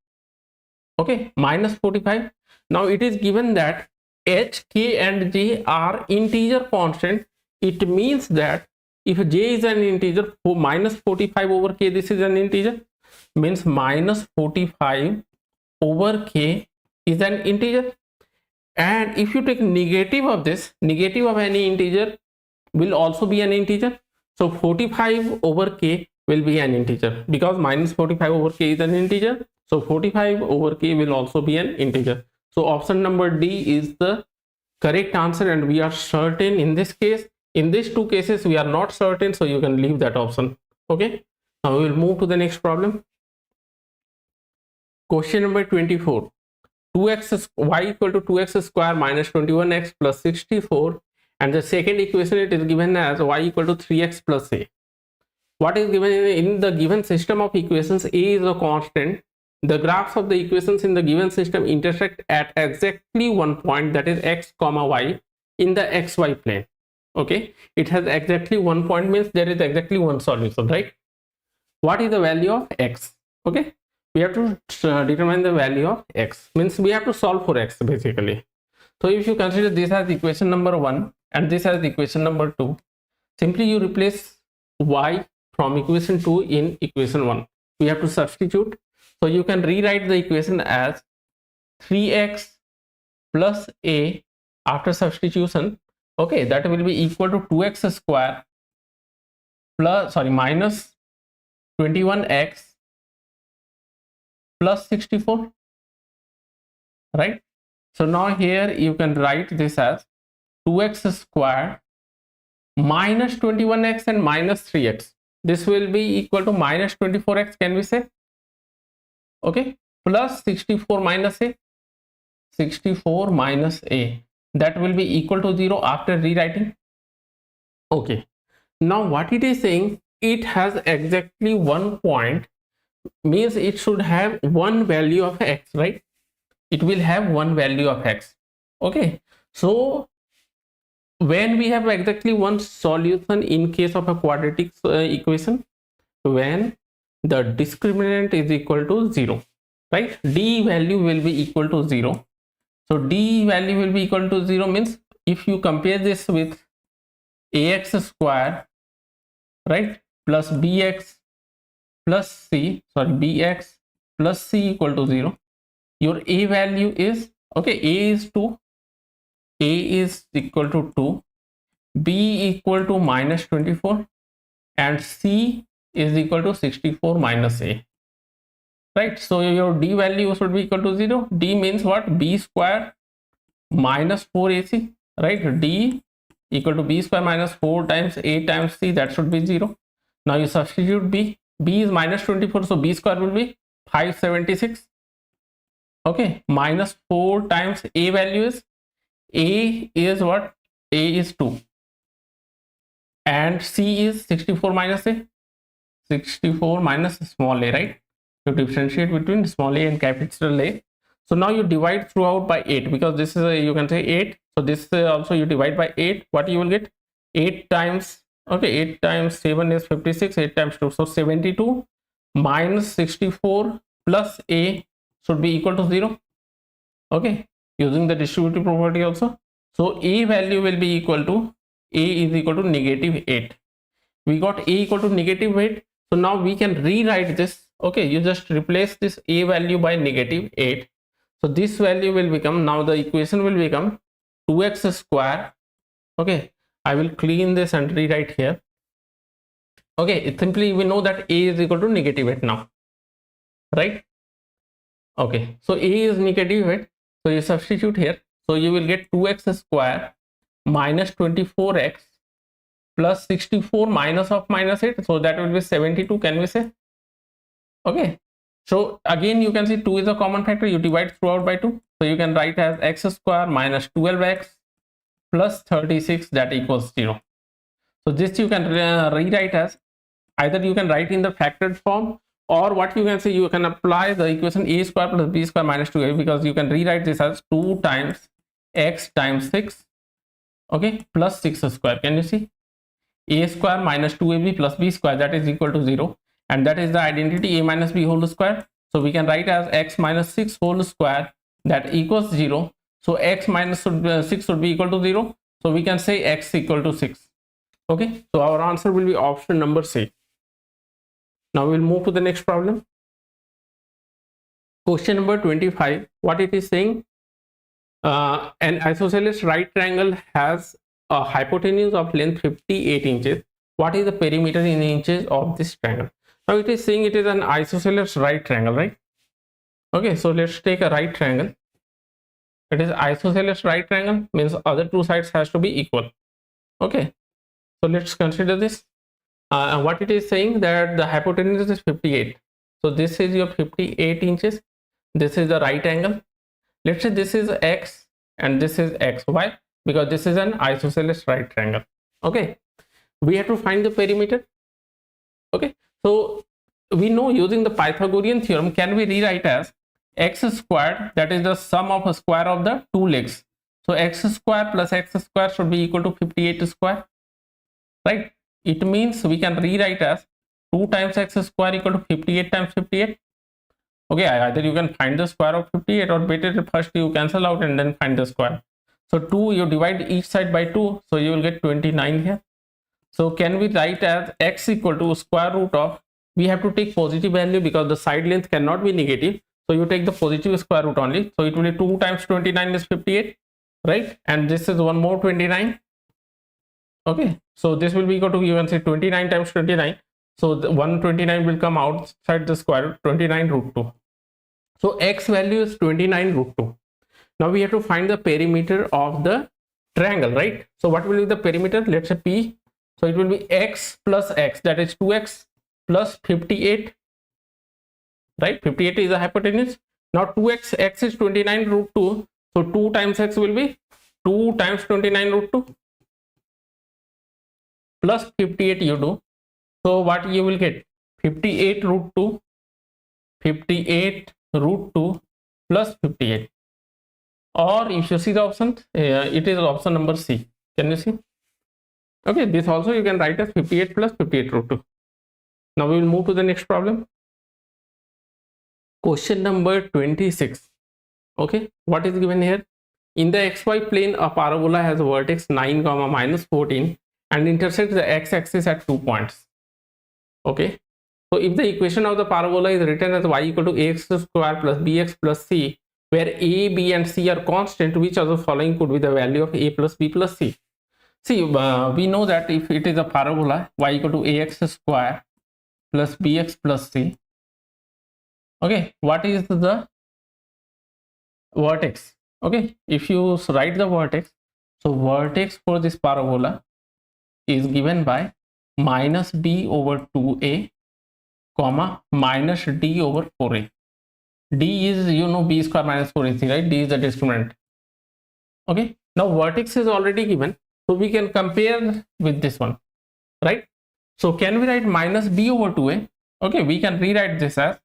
Okay, minus 45. Now it is given that h, k and j are integer constant. It means that if j is an integer, minus 45 over k, this is an integer, means minus 45 over k is an integer. And if you take negative of this, negative of any integer will also be an integer. So 45 over k will be an integer, because minus 45 over k is an integer. So 45 over k will also be an integer. So option number D is the correct answer, and we are certain in this case. In these two cases we are not certain, so you can leave that option. Okay, now we will move to the next problem. Question number 24. 2x y equal to 2x square minus 21x plus 64, and the second equation it is given as y equal to 3x plus a. What is given in the given system of equations? A is a constant. The graphs of the equations in the given system intersect at exactly one point, that is x comma y, in the xy plane. Okay, it has exactly one point, means there is exactly one solution, right? What is the value of x? Okay, we have to determine the value of x, means we have to solve for x basically. So if you consider this as equation number 1 and this as equation number 2, simply you replace y from equation 2 in equation 1. We have to substitute. So you can rewrite the equation as 3x plus a after substitution. Okay, that will be equal to 2x square plus minus 21x plus 64, right? So now here you can write this as 2x square minus 21x and minus 3x. This will be equal to minus 24x, can we say? Okay, plus 64 minus a, 64 minus a, that will be equal to 0 after rewriting. Okay, now what it is saying, it has exactly one point, means it should have one value of x, right? It will have one value of x. Okay, so when we have exactly one solution in case of a quadratic equation, when the discriminant is equal to 0, right? D value will be equal to 0. So D value will be equal to 0 means if you compare this with ax square, right, plus bx plus c, bx plus c equal to 0, your a value is, okay, a is 2, a is equal to 2, b equal to minus 24, and c is equal to 64 minus a, right? So your d value should be equal to 0. D means what? B square minus 4ac, right? D equal to b square minus 4 times a times c, that should be 0. Now you substitute b. B is minus 24, so b square will be 576. Okay, minus 4 times a value is, a is what? A is 2, and c is 64 minus a, 64 minus small a, right? You differentiate between small a and capital A. So now you divide throughout by 8, because this is a, you can say 8, so this also you divide by 8. What you will get? 8 times, okay, 8 times 7 is 56, 8 times 2, so 72 minus 64 plus a should be equal to 0. Okay, using the distributive property also. So a value will be equal to, a is equal to negative 8. We got a equal to negative 8. So now we can rewrite this. Okay, you just replace this a value by negative 8. So this value will become, now the equation will become 2x square. Okay, I will clean this and rewrite here. Okay, it simply we know that a is equal to negative 8 now, right? Okay, so a is negative 8, so you substitute here. So you will get 2x square minus 24x plus 64 minus of minus 8, so that will be 72, can we say? Okay, so again you can see 2 is a common factor, you divide throughout by 2, so you can write as x square minus 12x plus 36, that equals 0. So this you can rewrite as, either you can write in the factored form, or what you can say, you can apply the equation a square plus b square minus 2a, because you can rewrite this as 2 times x times 6, okay, plus 6 square. Can you see? A square minus 2ab plus b square, that is equal to 0, and that is the identity a minus b whole square. So we can write as x minus 6 whole square, that equals 0. So x minus 6 should be equal to 0, so we can say x equal to 6. Okay, so our answer will be option number C. Now we'll move to the next problem. Question number 25. What it is saying, an isosceles right triangle has a hypotenuse of length 58 inches. what is the perimeter in inches of this triangle. Now it is saying it is an isosceles right triangle, right? Okay, so let's take a right triangle. It is isosceles right triangle, means other two sides has to be equal. Okay, so let's consider this. What it is saying that the hypotenuse is 58. So this is your 58 inches. This is the right angle. Let's say this is x and this is x. Why? Because this is an isosceles right triangle. Okay, we have to find the perimeter. Okay, so we know using the Pythagorean theorem can be rewrite as x squared, that is the sum of a square of the two legs. So x square plus x square should be equal to 58 square, right? It means we can rewrite as 2 times x square equal to 58 times 58. Okay, either you can find the square of 58 or better first you cancel out and then find the square. So 2, you divide each side by 2, so you will get 29 here. So can we write as x equal to square root of, we have to take positive value because the side length cannot be negative. So you take the positive square root only. So it will be 2 times 29 is 58, right? And this is one more 29. Okay, so this will be equal to, you can say 29 times 29. So the 129 will come outside the square root, 29 root 2. So x value is 29 root 2. Now we have to find the perimeter of the triangle, right? So what will be the perimeter? Let's say P. So it will be x plus x, that is 2x plus 58, right? 58 is the hypotenuse. Now 2x, x is 29 root 2. So 2 times x will be 2 times 29 root 2 plus 58 you do. So what you will get? 58 root 2, 58 root 2 plus 58. Or if you see the option, it is option number C. Can you see? Okay, this also you can write as 58 plus 58 root 2. Now we will move to the next problem. Question number 26. Okay, what is given here? In the xy plane, a parabola has a vertex 9, minus 14 and intersects the x-axis at 2 points. Okay, so if the equation of the parabola is written as y equal to ax square plus bx plus c, where a, b and c are constant, which of the following could be the value of a plus b plus c? See, we know that if it is a parabola, y equal to ax square plus bx plus c. Okay, what is the vertex? Okay, if you write the vertex, so vertex for this parabola is given by minus b over 2a, comma, minus d over 4a. D is, you know, b square minus 4ac, right? D is the discriminant. Okay, now vertex is already given, so we can compare with this one, right? So can we write minus b over 2a? Okay, we can rewrite this as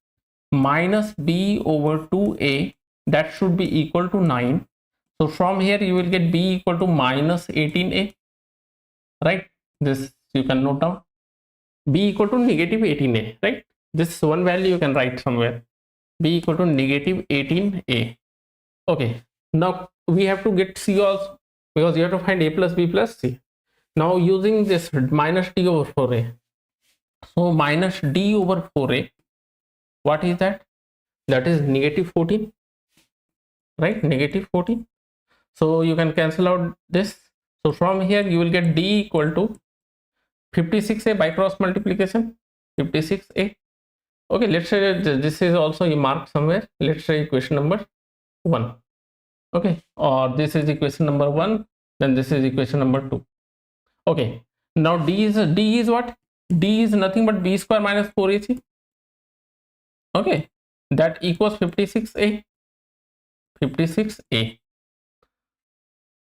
minus b over 2a, that should be equal to 9. So from here you will get b equal to minus 18a, right? This you can note down, b equal to negative 18a, right? This one value you can write somewhere, b equal to negative 18a. Okay, now we have to get c also, because you have to find a plus b plus c. Now using this minus d over 4a, so minus d over 4a, what is that? That is negative 14, right? Negative 14. So you can cancel out this. So from here you will get d equal to 56a by cross multiplication, 56a. Okay, let's say this is also you mark somewhere. Let's say equation number 1. Okay, or this is equation number 1, then this is equation number 2. Okay, now d is what? D is nothing but b square minus 4ac. Okay, that equals 56a. 56a.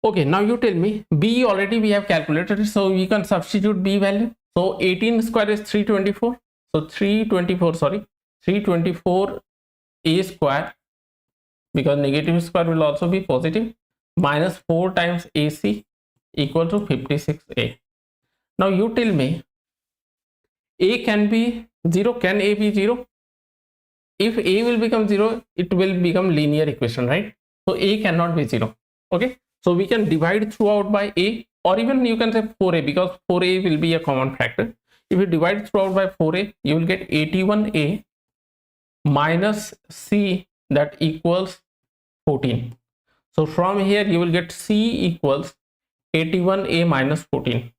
Okay, now you tell me, b already we have calculated, so we can substitute b value. So 18 square is 324. So 324 a square, because negative square will also be positive, minus 4 times ac equal to 56a. Now you tell me, a can be 0. Can a be 0? If a will become 0, it will become linear equation, right? So a cannot be 0. Okay, so we can divide throughout by a, or even you can say 4a, because 4a will be a common factor. If you divide throughout by 4a, you will get 81a minus c, that equals 14. So from here you will get c equals 81a minus 14.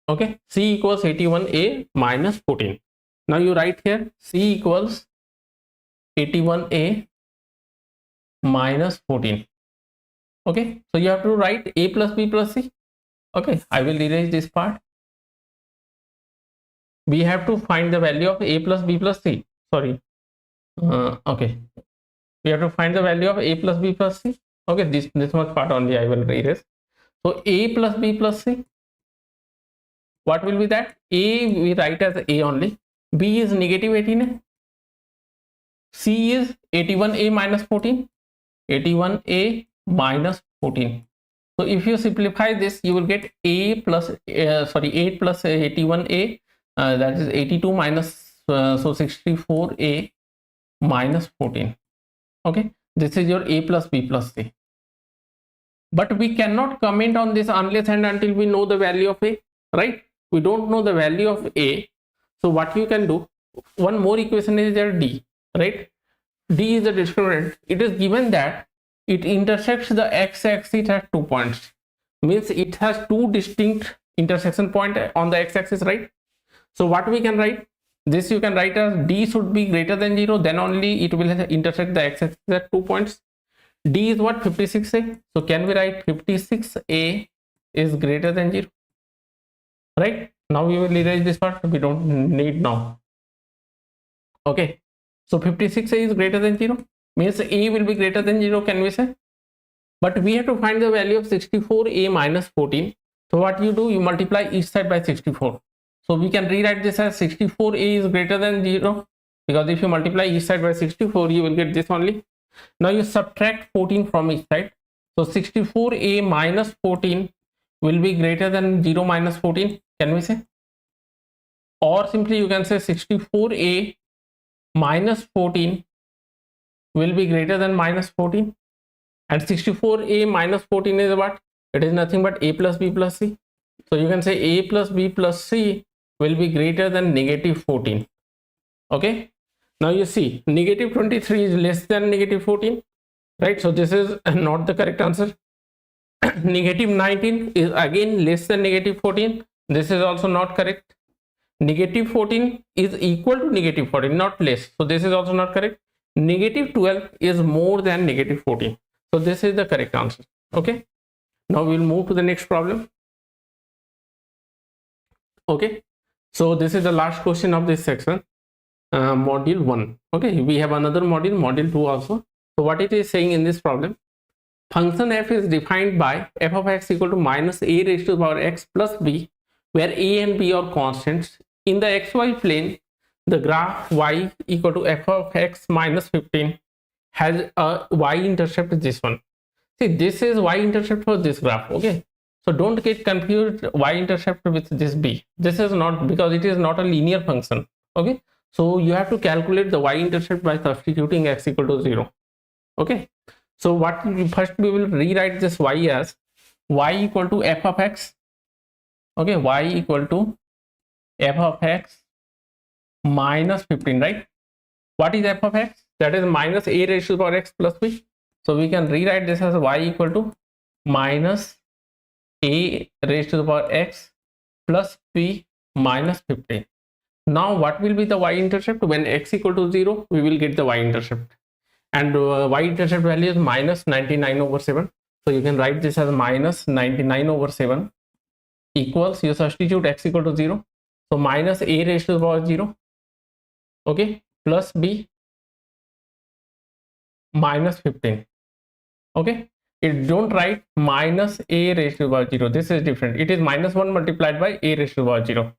Okay, C equals 81A minus 14. Now you write here C equals 81A minus 14. Okay, so you have to write A plus B plus C. Okay, I will erase this part. We have to find the value of A plus B plus C. Sorry. Okay, we have to find the value of A plus B plus C. Okay, this much part only I will erase. So A plus B plus C, what will be that? A we write as A only, B is negative 18, C is 81A minus 14, 81A minus 14. So if you simplify this, you will get A plus 8 plus 81A, that is 82 minus so 64A minus 14. Okay, this is your A plus B plus C. But we cannot comment on this unless and until we know the value of A, right? We don't know the value of A. So what you can do, one more equation is there, D, right? D is the discriminant. It is given that it intersects the x-axis at 2 points. Means it has two distinct intersection point on the x-axis, right? So what we can write? This you can write as D should be greater than 0, then only it will intersect the x-axis at 2 points. D is what? 56A. So can we write 56A is greater than 0? Right? Now we will erase this part. We don't need now. Okay. So 56A is greater than 0. Means A will be greater than 0, can we say? But we have to find the value of 64A minus 14. So what you do? You multiply each side by 64. So we can rewrite this as 64A is greater than 0. Because if you multiply each side by 64, you will get this only. Now you subtract 14 from each side. So 64A minus 14 will be greater than 0 minus 14. Can we say? Or simply you can say 64A minus 14 will be greater than minus 14. And 64A minus 14 is what? It is nothing but A plus B plus C. So you can say A plus B plus C will be greater than negative 14. Okay. Now you see negative 23 is less than negative 14, right? So this is not the correct answer. Negative 19 is again less than negative 14. This is also not correct. Negative 14 is equal to negative 14, not less. So this is also not correct. Negative 12 is more than negative 14. So this is the correct answer. Okay. Now we will move to the next problem. Okay. So this is the last question of this section. Module 1. Okay, we have another module 2 also. So what it is saying in this problem, function f is defined by f of x equal to minus a raised to the power x plus b, where a and b are constants. In the xy plane, the graph y equal to f of x minus 15 has a y-intercept, this one. See, this is y-intercept for this graph. Okay, so don't get confused y-intercept with this b. This is not, because it is not a linear function. Okay, so you have to calculate the y-intercept by substituting x equal to 0. Okay, so what first we will rewrite this y as y equal to f of x. Okay, y equal to f of x minus 15, right? What is f of x? That is minus a raised to the power x plus b. So we can rewrite this as y equal to minus a raised to the power x plus b minus 15. Now what will be the y-intercept? When x equal to 0, we will get the y-intercept. And y-intercept value is minus 99 over 7. So you can write this as minus 99 over 7 equals, you substitute x equal to 0. So minus a raised to the power 0. Okay, plus b minus 15. Okay, it don't write minus a raised to the power 0. This is different. It is minus 1 multiplied by a raised to the power 0.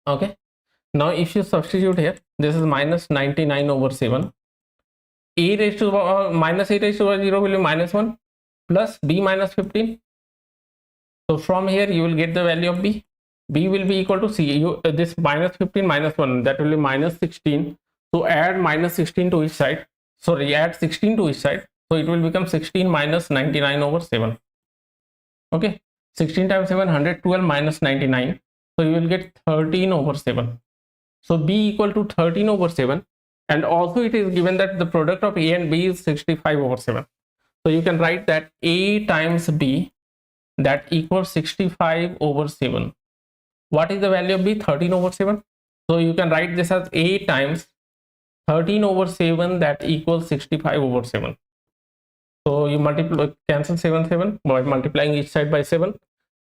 Okay, now if you substitute here, this is minus 99 over 7. A raised to the power minus a raised to the power 0 will be minus 1 plus b minus 15. So from here you will get the value of b. B will be equal to c. This minus 15 minus 1, that will be minus 16. So add minus 16 to each side. Sorry, add 16 to each side. So it will become 16 minus 99 over 7. Okay, 16 times 7, 112 minus 99. So you will get 13 over 7. So b equal to 13 over 7. And also it is given that the product of a and b is 65 over 7. So you can write that a times b that equals 65 over 7. What is the value of b? 13 over 7. So you can write this as a times 13 over 7 that equals 65 over 7. So you multiply, cancel 7 by multiplying each side by 7.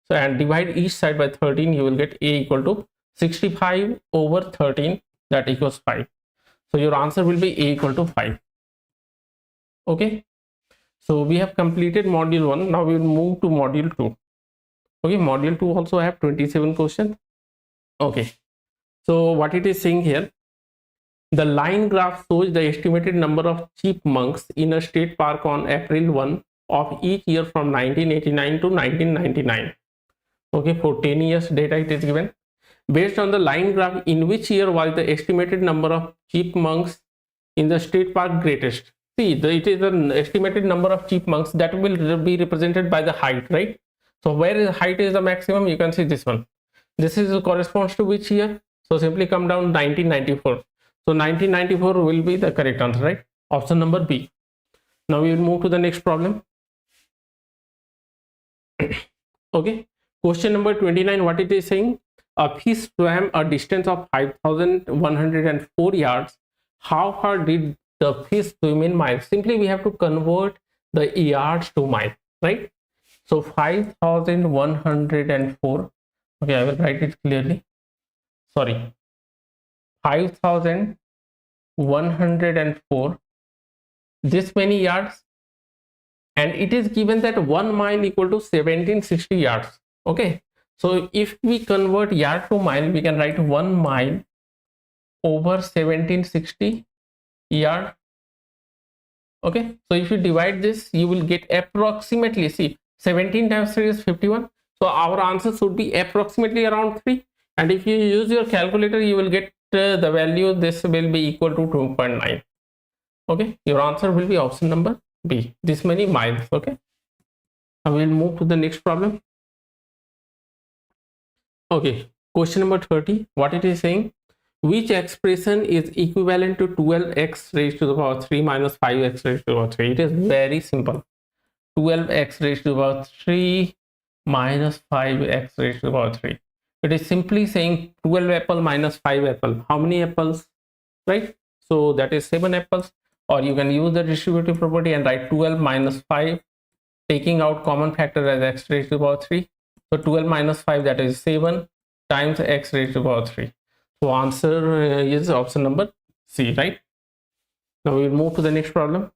So and divide each side by 13, you will get a equal to 65 over 13 that equals 5. So your answer will be a equal to 5. Okay. So we have completed module 1. Now we will move to module 2. Okay, module 2 also have 27 questions. Okay. So what it is saying here, the line graph shows the estimated number of chipmunks in a state park on April 1 of each year from 1989 to 1999. Okay, for 10 years data it is given. Based on the line graph, in which year was the estimated number of chipmunks in the state park greatest? See, it is an estimated number of chipmunks that will be represented by the height, right? So where is height is the maximum? You can see this one. This is corresponds to which year? So simply come down 1994. So 1994 will be the correct answer, right? Option number B. Now we will move to the next problem. Okay. Question number 29. What it is saying? A fish swam a distance of 5,104 yards. How far did the fish swim in miles? Simply we have to convert the yards to miles, right? So 5,104. Okay, I will write it clearly. Sorry. 5,104, this many yards, and it is given that 1 mile equal to 1760 yards. Okay, so if we convert yard to mile, we can write 1 mile over 1760 yard. Okay, so if you divide this, you will get approximately, see, 17 times 3 is 51. So our answer should be approximately around 3. And if you use your calculator, you will get the value. This will be equal to 2.9. Okay, your answer will be option number B, this many miles. Okay, I will move to the next problem. Okay, question number 30. What it is saying, which expression is equivalent to 12x raised to the power 3 minus 5x raised to the power 3? It is very simple. 12x raised to the power 3 minus 5x raised to the power 3. It is simply saying 12 apple minus 5 apple. How many apples, right? So that is 7 apples. Or you can use the distributive property and write 12 minus 5, taking out common factor as x raised to the power 3. So 12 minus 5, that is 7 times x raised to the power 3. So answer is option number C, right? Now we will move to the next problem.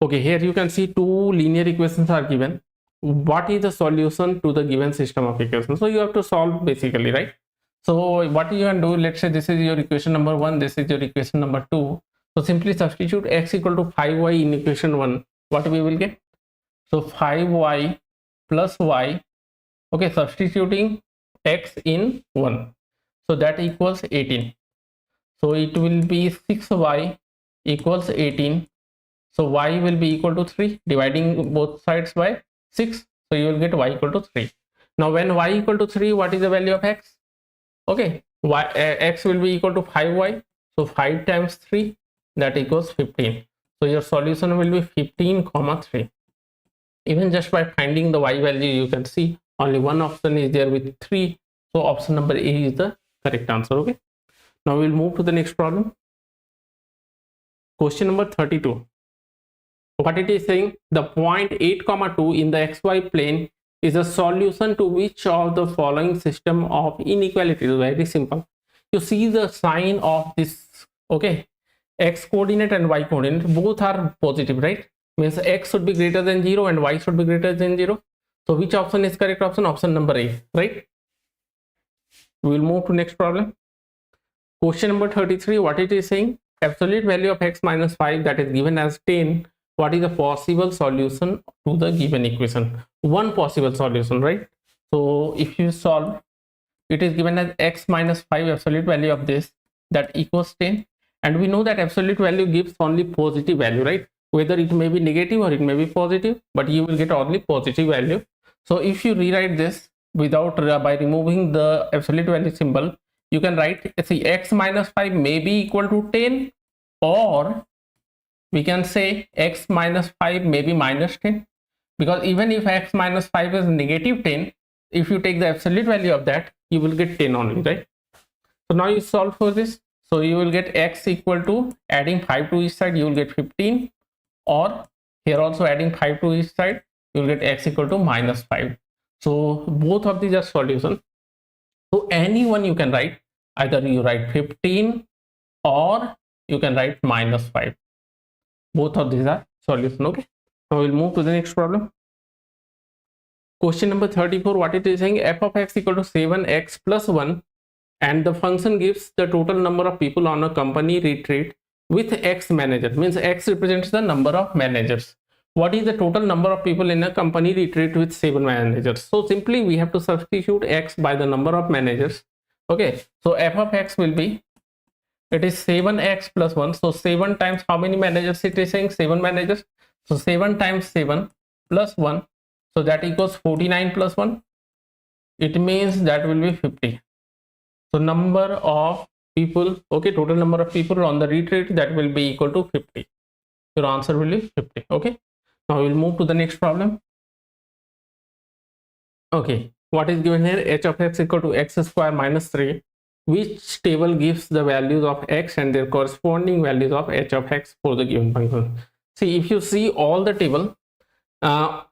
Okay, here you can see 2 linear equations are given. What is the solution to the given system of equations? So you have to solve basically, right? So what you can do, let's say this is your equation number 1, this is your equation number 2. So simply substitute x equal to 5y in equation 1. What we will get? So 5y plus y. Okay, substituting x in 1. So that equals 18. So it will be 6y equals 18. So y will be equal to 3, dividing both sides by 6. So you will get y equal to 3. Now when y equal to 3, what is the value of x? Okay, x will be equal to 5y. So 5 times 3, that equals 15. So your solution will be 15, 3. Even just by finding the y value, you can see only one option is there with 3. So option number A is the correct answer. Okay. Now we'll move to the next problem. Question number 32. What it is saying, the point 8, 2 in the xy plane is a solution to which of the following system of inequalities? Very simple. You see the sign of this, okay, x coordinate and y coordinate, both are positive, right? Means x should be greater than 0 and y should be greater than 0. So which option is correct option? Option number A, right? We will move to next problem. Question number 33. What it is saying, absolute value of x minus 5 that is given as 10. What is the possible solution to the given equation? One possible solution, right? So if you solve, it is given as x minus 5, absolute value of this, that equals 10. And we know that absolute value gives only positive value, right? Whether it may be negative or it may be positive, but you will get only positive value. So if you rewrite this without by removing the absolute value symbol, you can write, see, x minus 5 may be equal to 10, or we can say x minus 5 may be minus 10. because even if x minus 5 is negative 10, if you take the absolute value of that, you will get 10 only, right? So now you solve for this. So you will get x equal to, adding 5 to each side, you will get 15, or here also adding 5 to each side, you will get x equal to minus 5. So both of these are solutions. So any one you can write, either you write 15 or you can write minus 5. Both of these are solution. Okay, now we'll move to the next problem. Question number 34, what it is saying, f of x equal to 7x plus 1, and the function gives the total number of people on a company retreat with x manager, means x represents the number of managers. What is the total number of people in a company retreat with 7 managers? So simply we have to substitute x by the number of managers. Okay, so f of x will be, it is 7x plus 1. So 7 times how many managers it is saying? 7 managers. So 7 times 7 plus 1, so that equals 49 plus 1. It means that will be 50. So number of people, okay, total number of people on the retreat, that will be equal to 50. Your answer will be 50. Okay, now we will move to the next problem. Okay, what is given here? H of x equal to x square minus 3. Which table gives the values of x and their corresponding values of h of x for the given function? See, if you see all the table,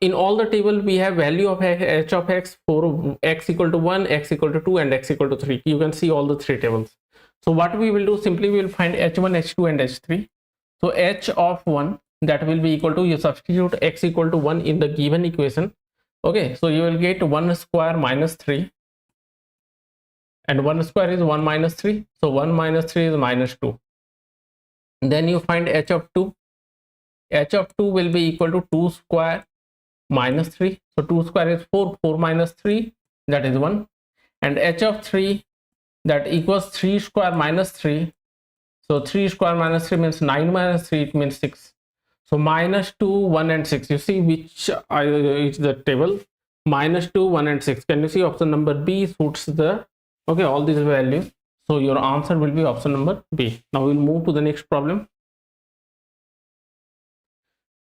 in all the table we have value of h of x for x equal to 1, x equal to 2, and x equal to 3. You can see all the 3 tables. So what we will do, simply we will find h1, h2, and h3. So h of 1, that will be equal to, you substitute x equal to 1 in the given equation. Okay, so you will get 1 square minus 3, and 1 square is 1 minus 3, so 1 minus 3 is minus 2. Then you find h of 2. H of 2 will be equal to 2 square minus 3, so 2 square is 4, 4 minus 3, that is 1, and h of 3, that equals 3 square minus 3, so 3 square minus 3 means 9 minus 3, it means 6. So minus 2, 1, and 6. You see which is the table? Minus 2, 1, and 6. Can you see option number B suits the, okay, all these values? So your answer will be option number B. Now we'll move to the next problem.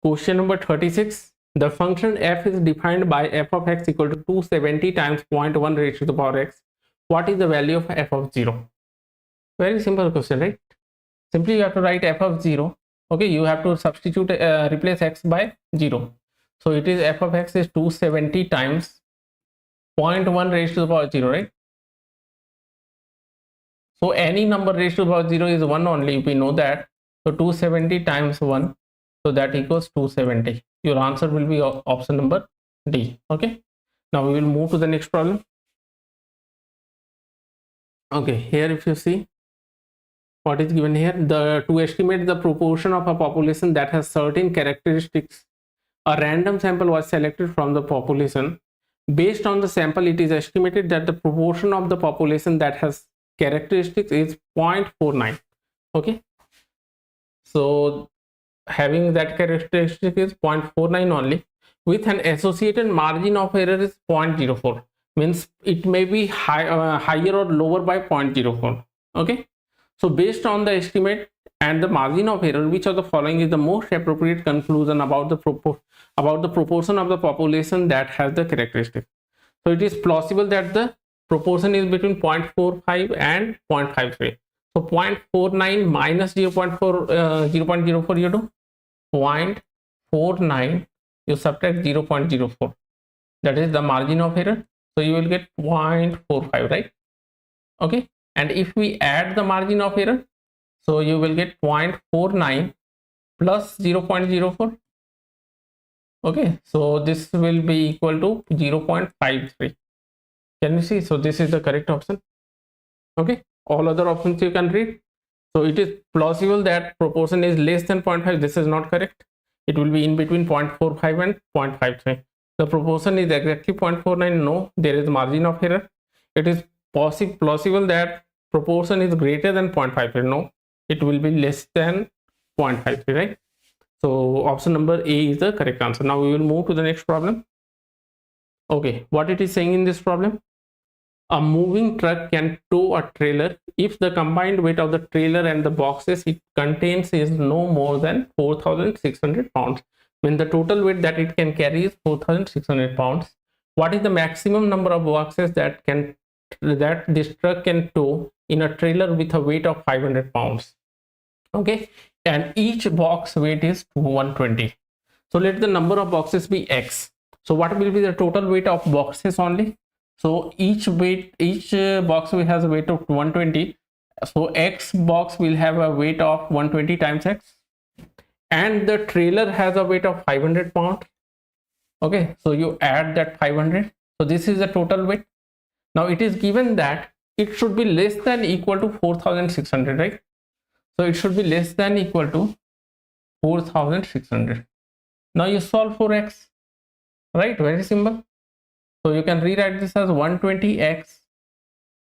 Question number 36. The function f is defined by f of x equal to 270 times 0.1 raised to the power x. What is the value of f of 0? Very simple question, right? Simply you have to write f of 0. Okay, you have to substitute, replace x by 0. So it is f of x is 270 times 0.1 raised to the power 0, right? So any number raised to the power 0 is 1 only, we know that. So 270 times 1, so that equals 270. Your answer will be option number D. Okay, now we will move to the next problem. Okay, here if you see what is given here, to estimate the proportion of a population that has certain characteristics, a random sample was selected from the population. Based on the sample, it is estimated that the proportion of the population that has characteristics is 0.49. okay, so having that characteristic is 0.49 only, with an associated margin of error is 0.04, means it may be higher or lower by 0.04. okay, so based on the estimate and the margin of error, which of the following is the most appropriate conclusion about the proportion of the population that has the characteristic? So it is plausible that the proportion is between 0.45 and 0.53. So 0.49 minus 0.04, you do 0.49, you subtract 0.04, that is the margin of error. So you will get 0.45, right? Okay, and if we add the margin of error, so you will get 0.49 plus 0.04. okay, so this will be equal to 0.53. Can you see? So this is the correct option. Okay, all other options you can read. So it is plausible that proportion is less than 0.5. This is not correct. It will be in between 0.45 and 0.53. The proportion is exactly 0.49. No, there is margin of error. It is plausible that proportion is greater than 0.53. No, it will be less than 0.53, right? So option number A is the correct answer. Now we will move to the next problem. Okay, what it is saying in this problem? A moving truck can tow a trailer if the combined weight of the trailer and the boxes it contains is no more than 4,600 pounds. when the total weight that it can carry is 4,600 pounds. What is the maximum number of boxes that this truck can tow in a trailer with a weight of 500 pounds? Okay, and each box weight is 120. So let the number of boxes be x. So what will be the total weight of boxes only? So each box has a weight of 120. So x box will have a weight of 120 times x, and the trailer has a weight of 500 pounds. Okay, so you add that 500. So this is the total weight. Now it is given that it should be less than equal to 4,600, right? So it should be less than equal to 4,600. Now you solve for x, right? Very simple. So you can rewrite this as 120x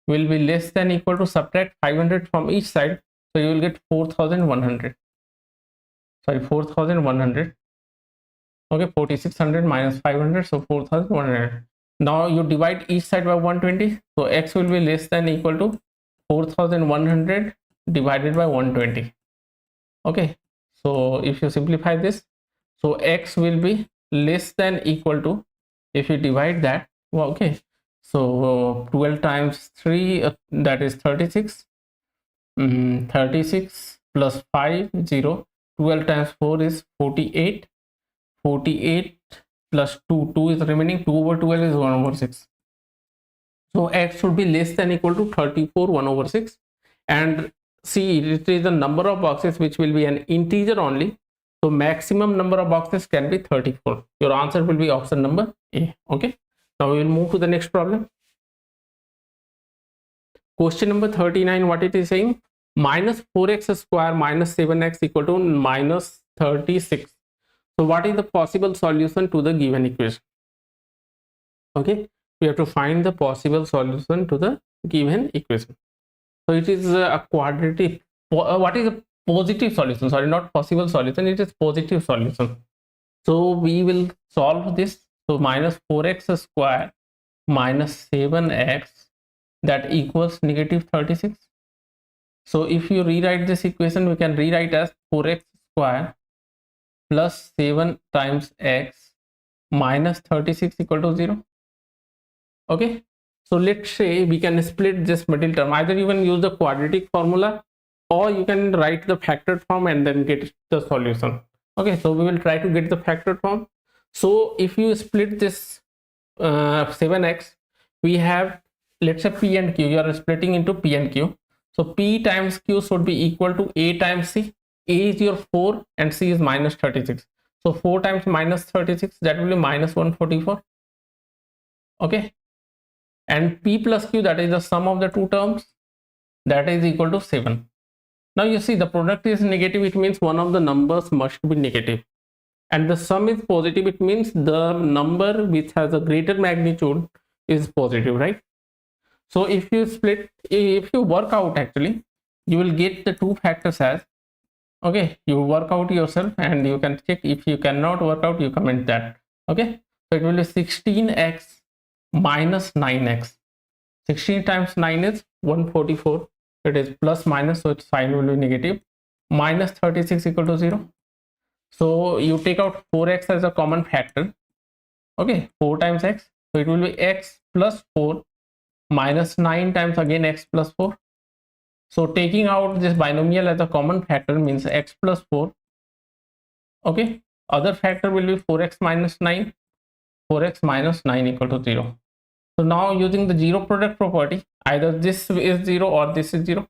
will be less than equal to, subtract 500 from each side, so you will get 4,100. Sorry, 4,100. Okay, 4,600 minus 500, so 4,100. Now you divide each side by 120, so x will be less than equal to 4,100 divided by 120. Okay, so if you simplify this, so x will be less than equal to, if you divide that, well, okay, so 12 times 3, that is 36. 36 plus 5, 0. 12 times 4 is 48. 48 plus 2, 2 is remaining. 2 over 12 is 1 over 6. So x should be less than equal to 34 1 over 6. And see, it is the number of boxes which will be an integer only. So maximum number of boxes can be 34. Your answer will be option number A. Okay. Now we will move to the next problem. Question number 39, what it is saying? Minus 4x square minus 7x equal to minus 36. So what is the possible solution to the given equation? Okay, we have to find the possible solution to the given equation. So it is a quadratic. What is a positive solution? Sorry, not possible solution, it is positive solution. So we will solve this. So minus 4x square minus 7x, that equals negative 36. So if you rewrite this equation, we can rewrite as 4x square plus 7 times x minus 36 equal to 0. Okay, so let's say we can split this middle term. Either you can use the quadratic formula, or you can write the factored form and then get the solution. Okay, so we will try to get the factored form. So if you split this 7x, we have, let's say p and q, you are splitting into p and q. So p times q should be equal to a times c. A is your 4 and c is minus 36. So 4 times minus 36, that will be minus 144. Okay, and p plus q, that is the sum of the two terms, that is equal to 7. Now you see the product is negative, it means one of the numbers must be negative, and the sum is positive, it means the number which has a greater magnitude is positive, right? So if you split, if you work out, actually you will get the two factors as, okay, you work out yourself and you can check. If you cannot work out, you comment that. Okay, so it will be 16x minus 9x. 16 times 9 is 144. It is plus minus, so its sign will be negative. Minus 36 equal to 0. So you take out 4x as a common factor. Okay, 4 times x, so it will be x plus 4 minus 9 times again x plus 4. So taking out this binomial as a common factor means x plus 4. Okay, other factor will be 4x minus 9. 4x minus 9 equal to 0. So now using the zero product property, either this is 0 or this is 0.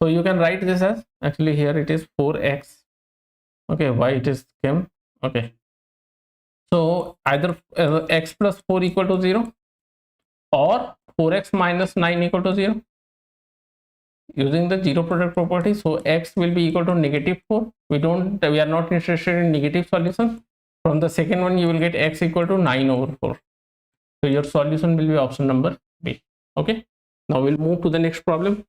So you can write this as, actually here it is 4x. Okay, why it is came? Okay, so either x plus 4 equal to 0 or 4x minus 9 equal to 0 using the zero product property. So x will be equal to negative 4. We are not interested in negative solution. From the second one you will get x equal to 9 over 4. So your solution will be option number B. Okay, now we'll move to the next problem.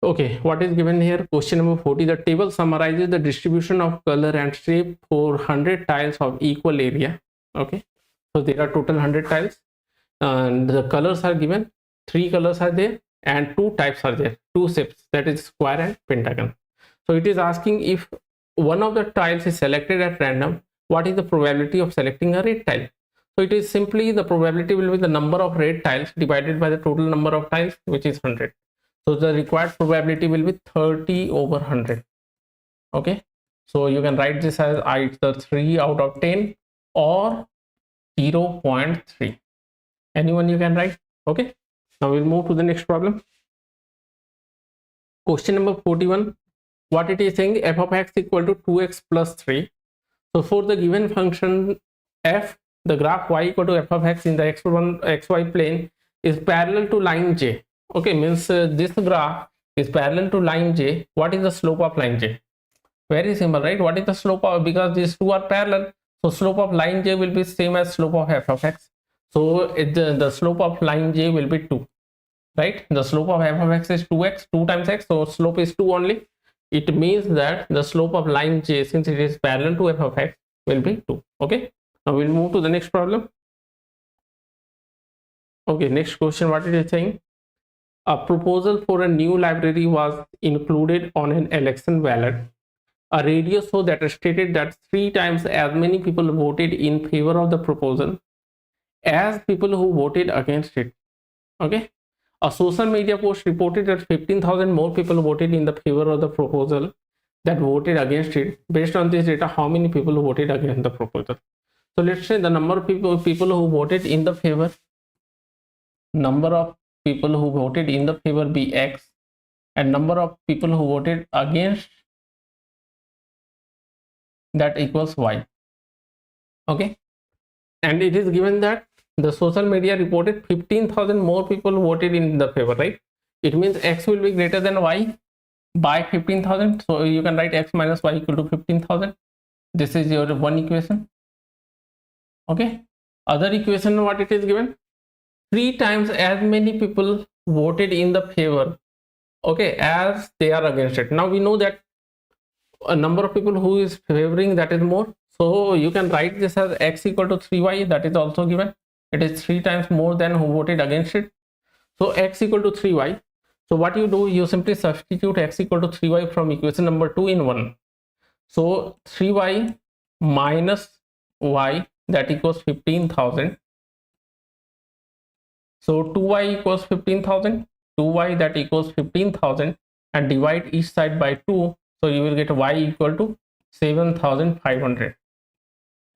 Okay, what is given here? Question number 40. The table summarizes the distribution of color and shape for 100 tiles of equal area. Okay, so there are total 100 tiles and the colors are given. 3 colors are there and 2 types are there, 2 shapes, that is square and pentagon. So it is asking if one of the tiles is selected at random, what is the probability of selecting a red tile? So it is simply the probability will be the number of red tiles divided by the total number of tiles, which is 100. So the required probability will be 30 over 100. Okay, so you can write this as either 3 out of 10 or 0.3. Anyone you can write. Okay, now we'll move to the next problem. Question number 41. What it is saying, f of x equal to 2x plus 3. So for the given function f, the graph y equal to f of x in the x1 xy plane is parallel to line j. Okay, means this graph is parallel to line j. What is the slope of line j? Very simple, right? What is the slope of, because these two are parallel, so slope of line j will be same as slope of f of x. So the slope of line j will be 2, right? The slope of f of x is 2x, 2 times x, so slope is 2 only. It means that the slope of line j, since it is parallel to f of x, will be 2. Okay, now we'll move to the next problem. Okay, next question, what it is saying, a proposal for a new library was included on an election ballot. A radio show that stated that 3 times as many people voted in favor of the proposal as people who voted against it. Okay, a social media post reported that 15,000 more people voted in the favor of the proposal that voted against it. Based on this data, how many people voted against the proposal? So let's say the number of people who voted in the favor, number of people who voted in the favor be x, and number of people who voted against, that equals y. Okay, and it is given that the social media reported 15,000 more people voted in the favor, right? It means x will be greater than y by 15,000. So you can write x minus y equal to 15,000. This is your one equation. Okay, other equation, what it is given, 3 times as many people voted in the favor, okay, as they are against it. Now we know that a number of people who is favoring, that is more, so you can write this as x equal to 3y, that is also given. It is 3 times more than who voted against it. So x equal to 3y. So what you do, you simply substitute x equal to 3y from equation number 2 in 1. So 3y minus y, that equals 15,000. So 2y equals 15,000, 2y that equals 15,000, and divide each side by 2. So you will get y equal to 7,500.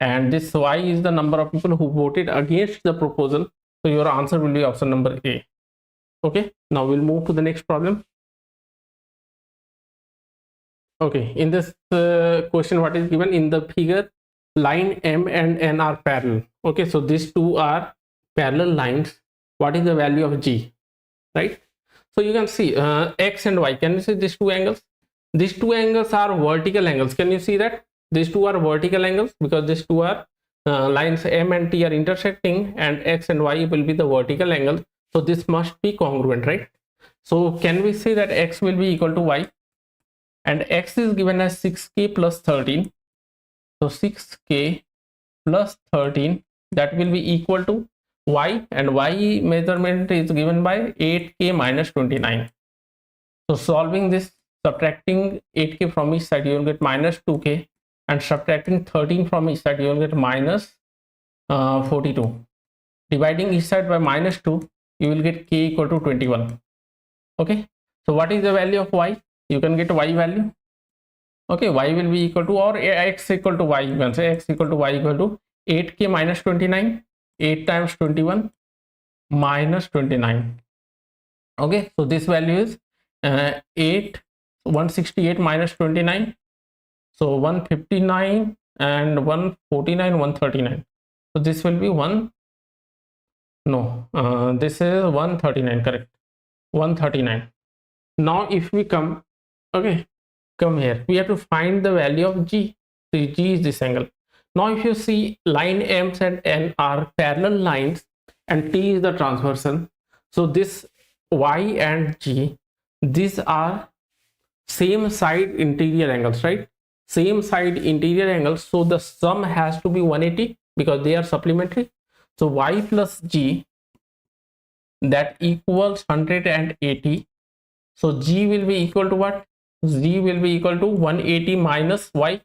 And this y is the number of people who voted against the proposal. So your answer will be option number A. Okay, now we'll move to the next problem. Okay, in this question, what is given in the figure, line M and N are parallel. Okay, so these two are parallel lines. What is the value of G, right? So you can see X and Y. Can you see these two angles? These two angles are vertical angles. Can you see that? These two are vertical angles because these two are lines M and T are intersecting, and X and Y will be the vertical angle. So this must be congruent, right? So can we say that X will be equal to Y? And X is given as 6k plus 13. So 6k plus 13, that will be equal to Y, and Y measurement is given by 8k minus 29. So solving this, subtracting 8k from each side, you will get minus 2k, and subtracting 13 from each side, you will get minus 42. Dividing each side by minus 2, you will get k equal to 21. Okay, so what is the value of Y? You can get Y value. Okay, Y will be equal to, or X equal to Y, you can say X equal to Y equal to 8k minus 29, 8 times 21 minus 29. Okay, so this value is 168 minus 29, so 159 and 149, 139. So this will be this is 139, correct, 139. Now if we come here, we have to find the value of G. So G is this angle. Now if you see, line M and N are parallel lines and T is the transversal. So this Y and G, these are same side interior angles, right? Same side interior angles. So the sum has to be 180 because they are supplementary. So Y plus G, that equals 180. So G will be equal to what? Z will be equal to 180 minus Y,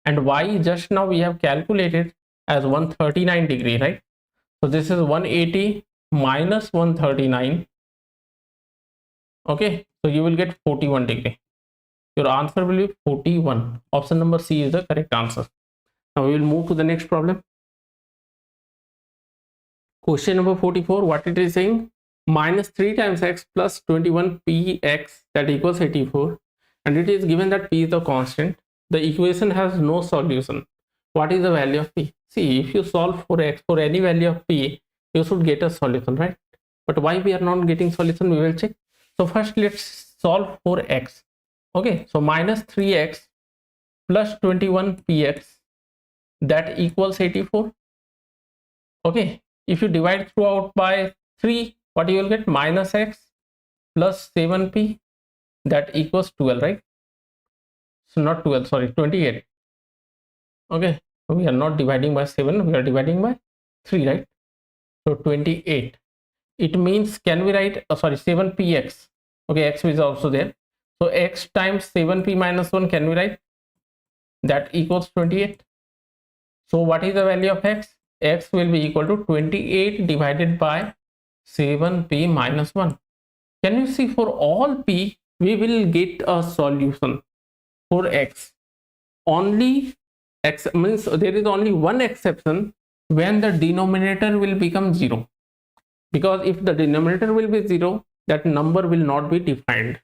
and Y just now we have calculated as 139 degree, right? So this is 180 minus 139. Okay, so you will get 41 degree. Your answer will be 41. Option number C is the correct answer. Now we will move to the next problem. Question number 44, what it is saying? Minus 3 times x plus 21 px, that equals 84, and it is given that p is the constant. The equation has no solution. What is the value of p? See, if you solve for x for any value of p, you should get a solution, right? But why we are not getting solution, we will check. So first let's solve for x. Okay, so minus 3x plus 21 px, that equals 84. Okay, if you divide throughout by 3, what you will get? Minus x plus 7p, that equals 12, right? So not 12, sorry, 28. Okay, so we are not dividing by 7, we are dividing by 3, right? So 28. It means, can we write, sorry, 7px. Okay, x is also there. So x times 7p minus 1, can we write? That equals 28. So what is the value of x? X will be equal to 28 divided by 7p minus 1. Can you see, for all p we will get a solution. For x, only x means there is only one exception, when the denominator will become 0, because if the denominator will be 0, that number will not be defined.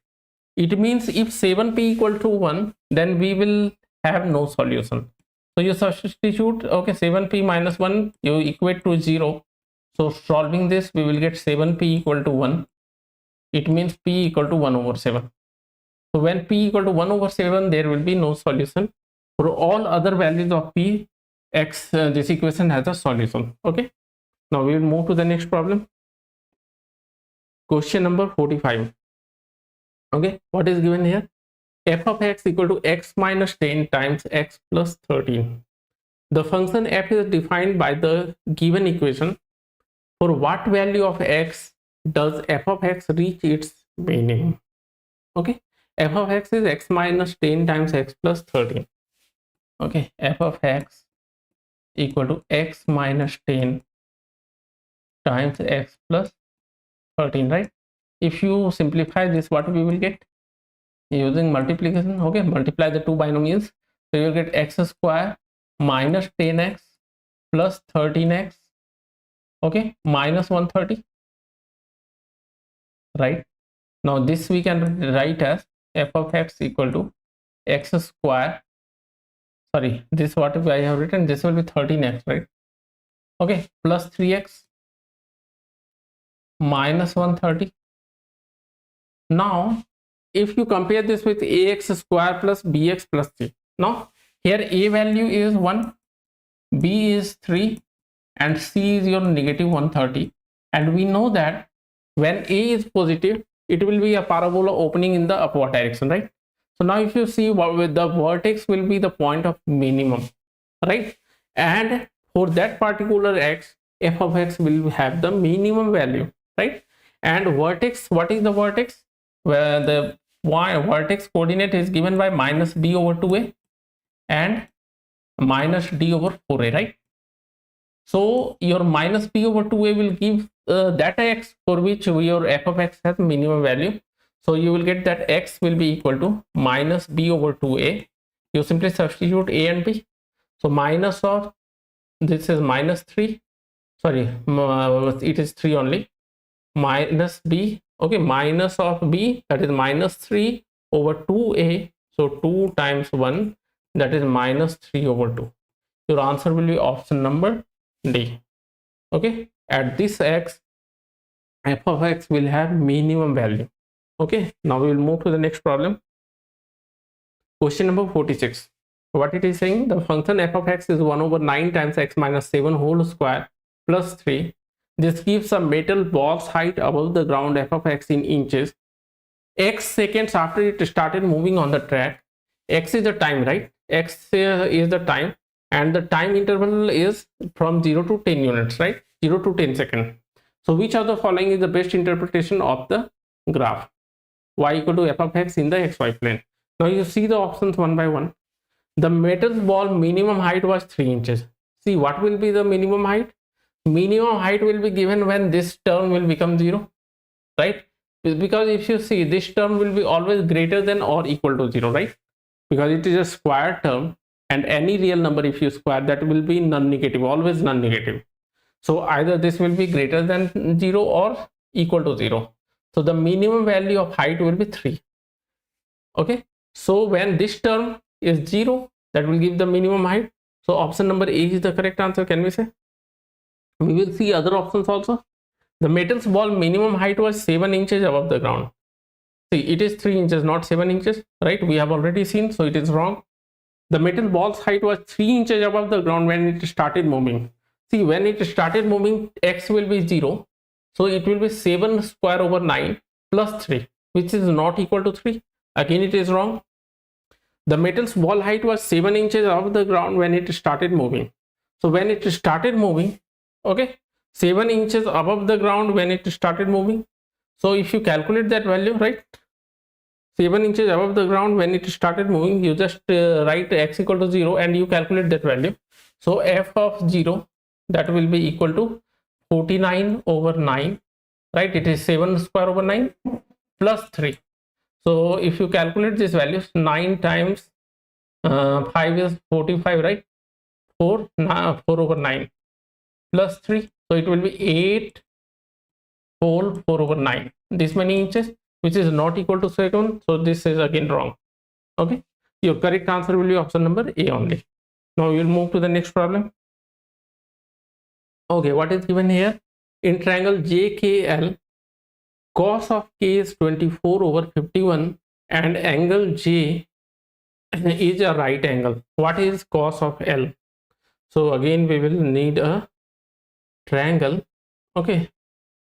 It means if 7p equal to 1, then we will have no solution. So you substitute, okay, 7p minus 1, you equate to 0. So solving this, we will get 7p equal to 1. It means p equal to 1 over 7. So when p equal to 1 over 7, there will be no solution. For all other values of p, x, this equation has a solution. Okay, now we will move to the next problem. Question number 45. Okay, what is given here? F of x equal to x minus 10 times x plus 13. The function f is defined by the given equation. For what value of x does f of x reach its minimum? Okay, f of x is x minus 10 times x plus 13. Okay, f of x equal to x minus 10 times x plus 13, right? If you simplify this, what we will get? Using multiplication, okay, multiply the two binomials, so you will get x square minus 10x plus 13x, okay, minus 130, right? Now this we can write as f of x equal to x square, sorry, this what I have written, this will be 13x, right? Okay, plus 3x minus 130. Now if you compare this with ax square plus bx plus c, now here a value is 1, b is 3, and c is your negative 130, and we know that when a is positive, it will be a parabola opening in the upward direction, right? So now if you see, with the vertex will be the point of minimum, right? And for that particular x, f of x will have the minimum value, right? And vertex, what is the vertex? Where the vertex coordinate is given by minus b over 2a and minus d over 4a, right? So your minus b over 2a will give that x for which your f of x has minimum value. So you will get that x will be equal to minus b over 2a. You simply substitute a and b. So minus of, this is minus 3, sorry, it is 3 only, minus b, okay, minus of b, that is minus 3 over 2a, so 2 times 1, that is minus 3 over 2. Your answer will be option number D. Okay, at this x, f of x will have minimum value. Okay, now we will move to the next problem. Question number 46. What it is saying? The function f of x is 1 over 9 times x minus 7 whole square plus 3. This gives a metal box height above the ground f of x in inches. X seconds after it started moving on the track. X is the time, right? X is the time, and the time interval is from 0 to 10 units, right? 0 to 10 seconds. So which of the following is the best interpretation of the graph? y equal to f of x in the xy plane. Now you see the options one by one. The metal ball minimum height was 3 inches. See, what will be the minimum height? Minimum height will be given when this term will become 0, right? Because if you see, this term will be always greater than or equal to 0, right? Because it is a square term, and any real number if you square, that will be non-negative, always non-negative. So either this will be greater than 0 or equal to 0. So the minimum value of height will be 3. Okay, so when this term is 0, that will give the minimum height. So option number A is the correct answer, can we say? We will see other options also. The metal's ball minimum height was 7 inches above the ground. See, it is 3 inches, not 7 inches, right? We have already seen, so it is wrong. The metal ball's height was 3 inches above the ground when it started moving. See, when it started moving, x will be 0. So it will be 7 square over 9 plus 3, which is not equal to 3. Again, it is wrong. The metal's ball height was 7 inches above the ground when it started moving. So when it started moving, okay, 7 inches above the ground when it started moving. So if you calculate that value, right, 7 inches above the ground when it started moving, you just write x equal to 0 and you calculate that value. So f of 0, that will be equal to 49 over 9, right? It is 7 square over 9 plus 3. So if you calculate these values, 9 times 5 is 45, right? 4 over 9 plus 3. So it will be 8 whole 4 over 9. This many inches, which is not equal to 7. So this is again wrong. Okay, your correct answer will be option number A only. Now we will move to the next problem. Okay, what is given here? In triangle JKL, cos of k is 24 over 51 and angle J is a right angle. What is cos of L? So again we will need a triangle. Okay,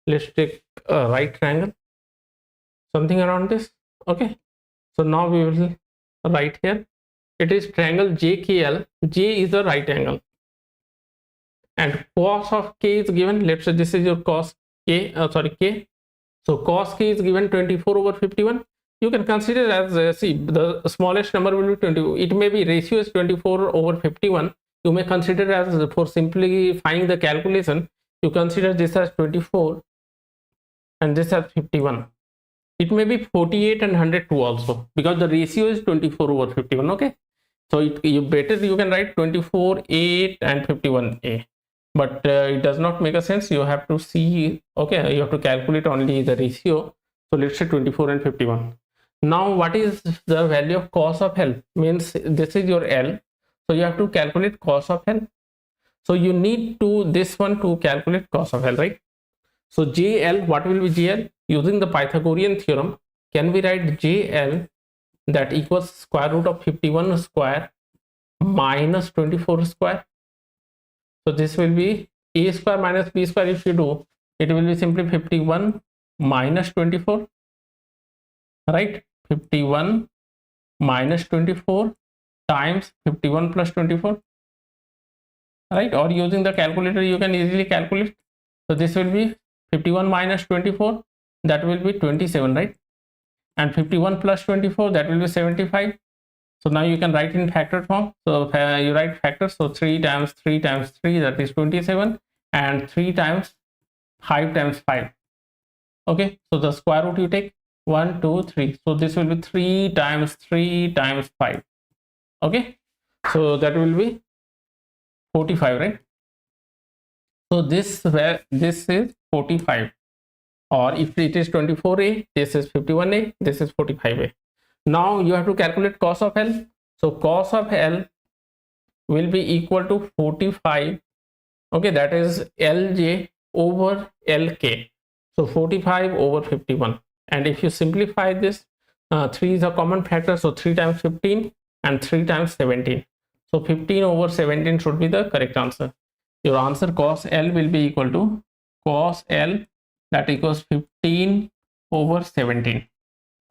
let's take a right triangle, something around this. Okay, so now we will write here, it is triangle JKL. J is a right angle and cos of k is given. Let's say this is your cos k, k. So cos k is given 24 over 51. You can consider as see, the smallest number will be 20. It may be ratio is 24 over 51. You may consider as, for simplifying the calculation, you consider this as 24 and this as 51. It may be 48 and 102 also, because the ratio is 24 over 51. Okay, so you can write 24 8 and 51a, but it does not make a sense. You have to see, okay, you have to calculate only the ratio. So let's say 24 and 51. Now what is the value of cos of L? Means this is your L, so you have to calculate cos of L. So you need to this one to calculate cos of L, right? So JL, what will be JL? Using the Pythagorean theorem, can we write JL that equals square root of 51 square minus 24 square? So this will be a square minus b square. If you do, it will be simply 51 minus 24, right? 51 minus 24 times 51 plus 24, right? Or using the calculator you can easily calculate. So this will be 51 minus 24, that will be 27, right? And 51 plus 24, that will be 75. So now you can write in factor form. So you write factors. So 3 times 3 times 3, that is 27, and 3 times 5 times 5. Okay, so the square root you take 1 2 3. So this will be 3 times 3 times 5. Okay, so that will be 45, right? So this is 45, or if it is 24a, this is 51a, this is 45a. Now you have to calculate cos of L. So cos of L will be equal to 45. Okay, that is Lj over Lk. So 45 over 51. And if you simplify this, 3 is a common factor. So 3 times 15 and 3 times 17. So 15 over 17 should be the correct answer. Your answer cos L will be equal to cos L, that equals 15 over 17.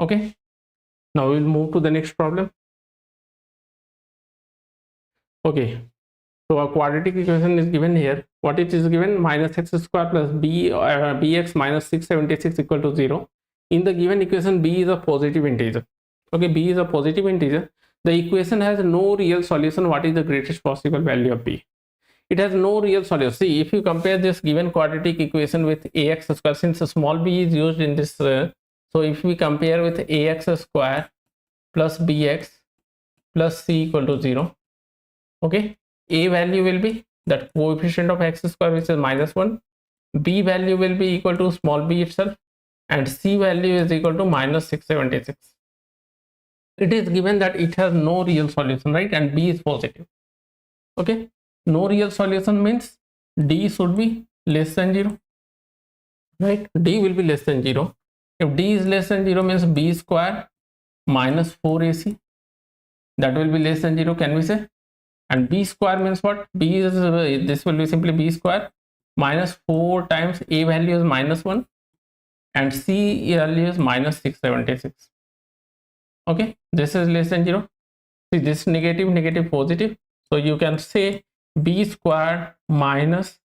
Okay. Now we will move to the next problem. Okay, so a quadratic equation is given here. What it is given? Minus x square plus bx minus 676 equal to 0. in the given equation b is a positive integer. Okay, b is a positive integer. The equation has no real solution. What is the greatest possible value of b? It has no real solution. See, if you compare this given quadratic equation with ax square, since small b is used in this, so if we compare with ax square plus bx plus c equal to 0, okay, a value will be that coefficient of x square, which is -1, b value will be equal to small b itself, and c value is equal to -676. It is given that it has no real solution, right? And b is positive. Okay, no real solution means d should be less than 0, right? D will be less than 0. If d is less than 0 means b square minus 4ac, that will be less than 0, can we say? And b square means what? B is this will be simply b square minus 4 times a value is -1 and c value is -676. Okay, this is less than 0. See, this negative positive, so you can say b square minus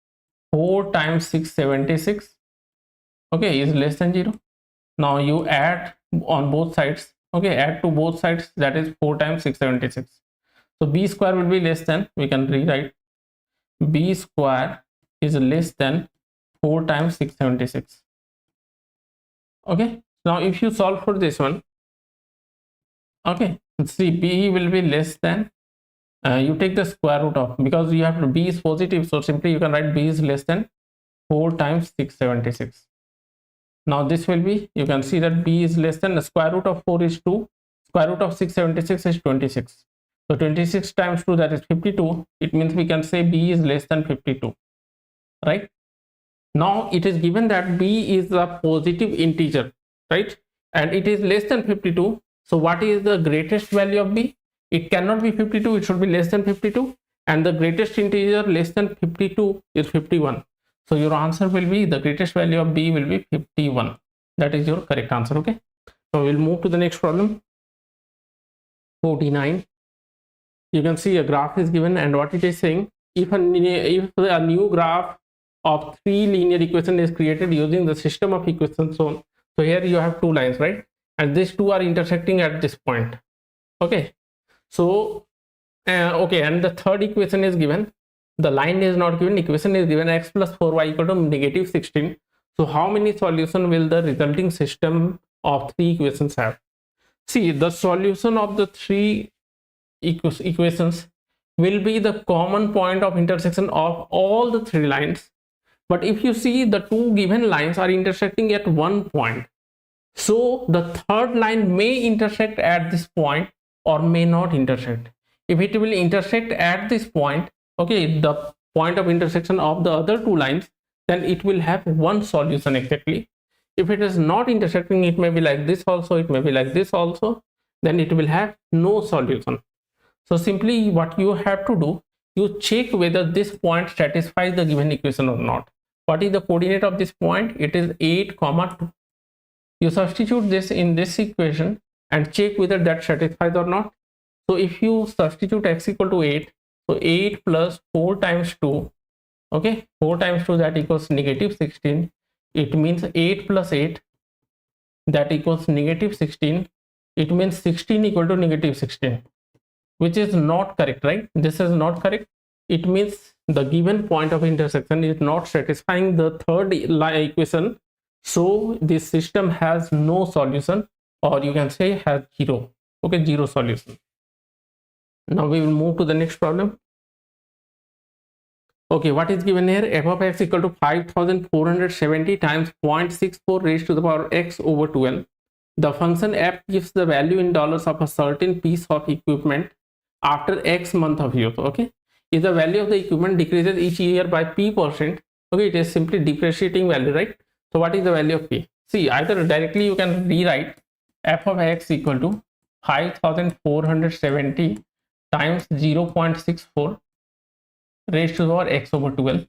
4 times 676, okay, is less than 0. Now you add on both sides, okay, add to both sides, that is 4 times 676. So b square will be less than, we can rewrite b square is less than 4 times 676. Okay, now if you solve for this one, okay, see, b will be less than, you take the square root of, because you have to, b is positive, so simply you can write b is less than 4 times 676. Now this will be, you can see that b is less than, the square root of 4 is 2, square root of 676 is 26. So 26 times 2, that is 52. It means we can say b is less than 52, right? Now it is given that b is a positive integer, right? And it is less than 52. So what is the greatest value of b? It cannot be 52, it should be less than 52. And the greatest integer less than 52 is 51. So your answer will be, the greatest value of b will be 51. That is your correct answer, okay? So we'll move to the next problem. 49. You can see a graph is given, and what it is saying, if a new graph of 3 linear equation is created using the system of equations shown. So here you have 2 lines, right? And these 2 are intersecting at this point. Okay, so okay, and the third equation is given, the line is not given, equation is given, x plus 4y equal to -16. So how many solution will the resulting system of 3 equations have? See, the solution of the 3 equations will be the common point of intersection of all the 3 lines. But if you see, the 2 given lines are intersecting at one point, so the third line may intersect at this point or may not intersect. If it will intersect at this point, okay, the point of intersection of the other 2 lines, then it will have one solution exactly. If it is not intersecting, it may be like this also, it may be like this also, then it will have no solution. So simply what you have to do, you check whether this point satisfies the given equation or not. What is the coordinate of this point? It is 8, 2. You substitute this in this equation and check whether that satisfies or not. So if you substitute x equal to 8, so 8 plus 4 times 2, okay, 4 times 2, that equals -16. It means 8 plus 8, that equals -16. It means 16 equal to -16, which is not correct, right? This is not correct. It means the given point of intersection is not satisfying the third equation, so this system has no solution, or you can say has 0. Okay, 0 solution. Now we will move to the next problem. Okay, what is given here? F of x equal to 5470 times 0.64 raised to the power x over 12. The function f gives the value in dollars of a certain piece of equipment after x month of use. Okay, if the value of the equipment decreases each year by p%, okay, it is simply depreciating value, right? So what is the value of p? See, either directly you can rewrite f of x equal to 5470 times 0.64 raised to the power x over 12.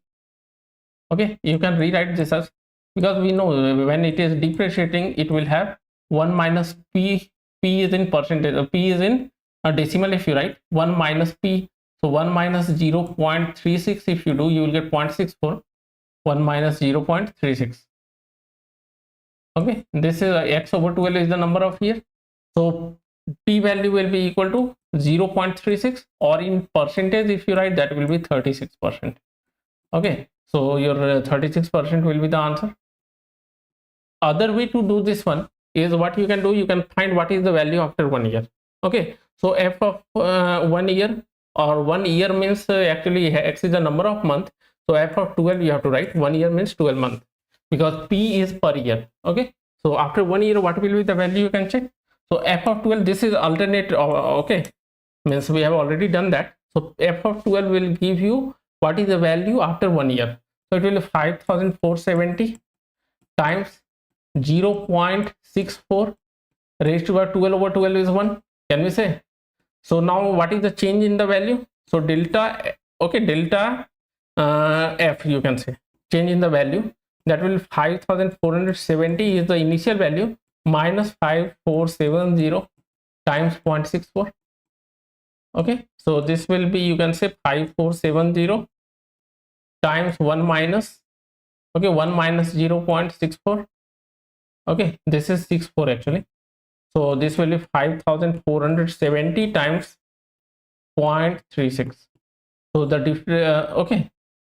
Okay, you can rewrite this as, because we know when it is depreciating, it will have 1 minus p. P is in percentage, p is in a decimal. If you write 1 minus p, so 1 minus 0.36, if you do, you will get 0.64. 1 minus 0.36. Okay, this is x over 12 is the number of year. So p value will be equal to 0.36, or in percentage if you write, that will be 36%. Okay, so your 36% will be the answer. Other way to do this one is, what you can do, you can find what is the value after 1 year. Okay, so f of 1 year, or 1 year means actually x is the number of month, so f of 12 you have to write 1 year means 12 month, because p is per year. Okay, so after 1 year what will be the value, you can check. So f of 12, this is alternate. Okay, means we have already done that. So f of 12 will give you what is the value after 1 year. So it will be 5470 times 0.64 raised to power 12 over 12 is 1, can we say? So now what is the change in the value? So delta, okay, delta f, you can say, change in the value, that will 5470 is the initial value, minus 5470 times 0.64. Okay, so this will be, you can say, 5470 times 1 minus, okay, 1 minus 0.64. Okay, this is 64 actually. So this will be 5470 times 0.36. So the okay,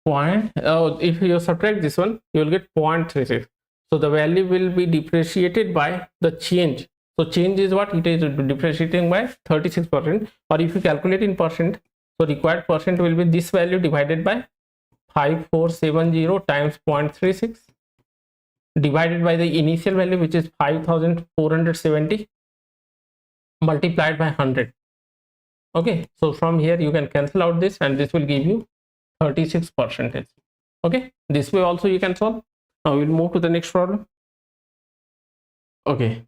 if you subtract this one, you will get 0.36. So the value will be depreciated by the change. So change is what? It is depreciating by 36%, or if you calculate in percent, so required percent will be this value divided by 5470 times 0.36 divided by the initial value, which is 5470, multiplied by 100. Okay, so from here you can cancel out this, and this will give you 36%. Okay, this way also you can solve. Now we'll move to the next problem. Okay,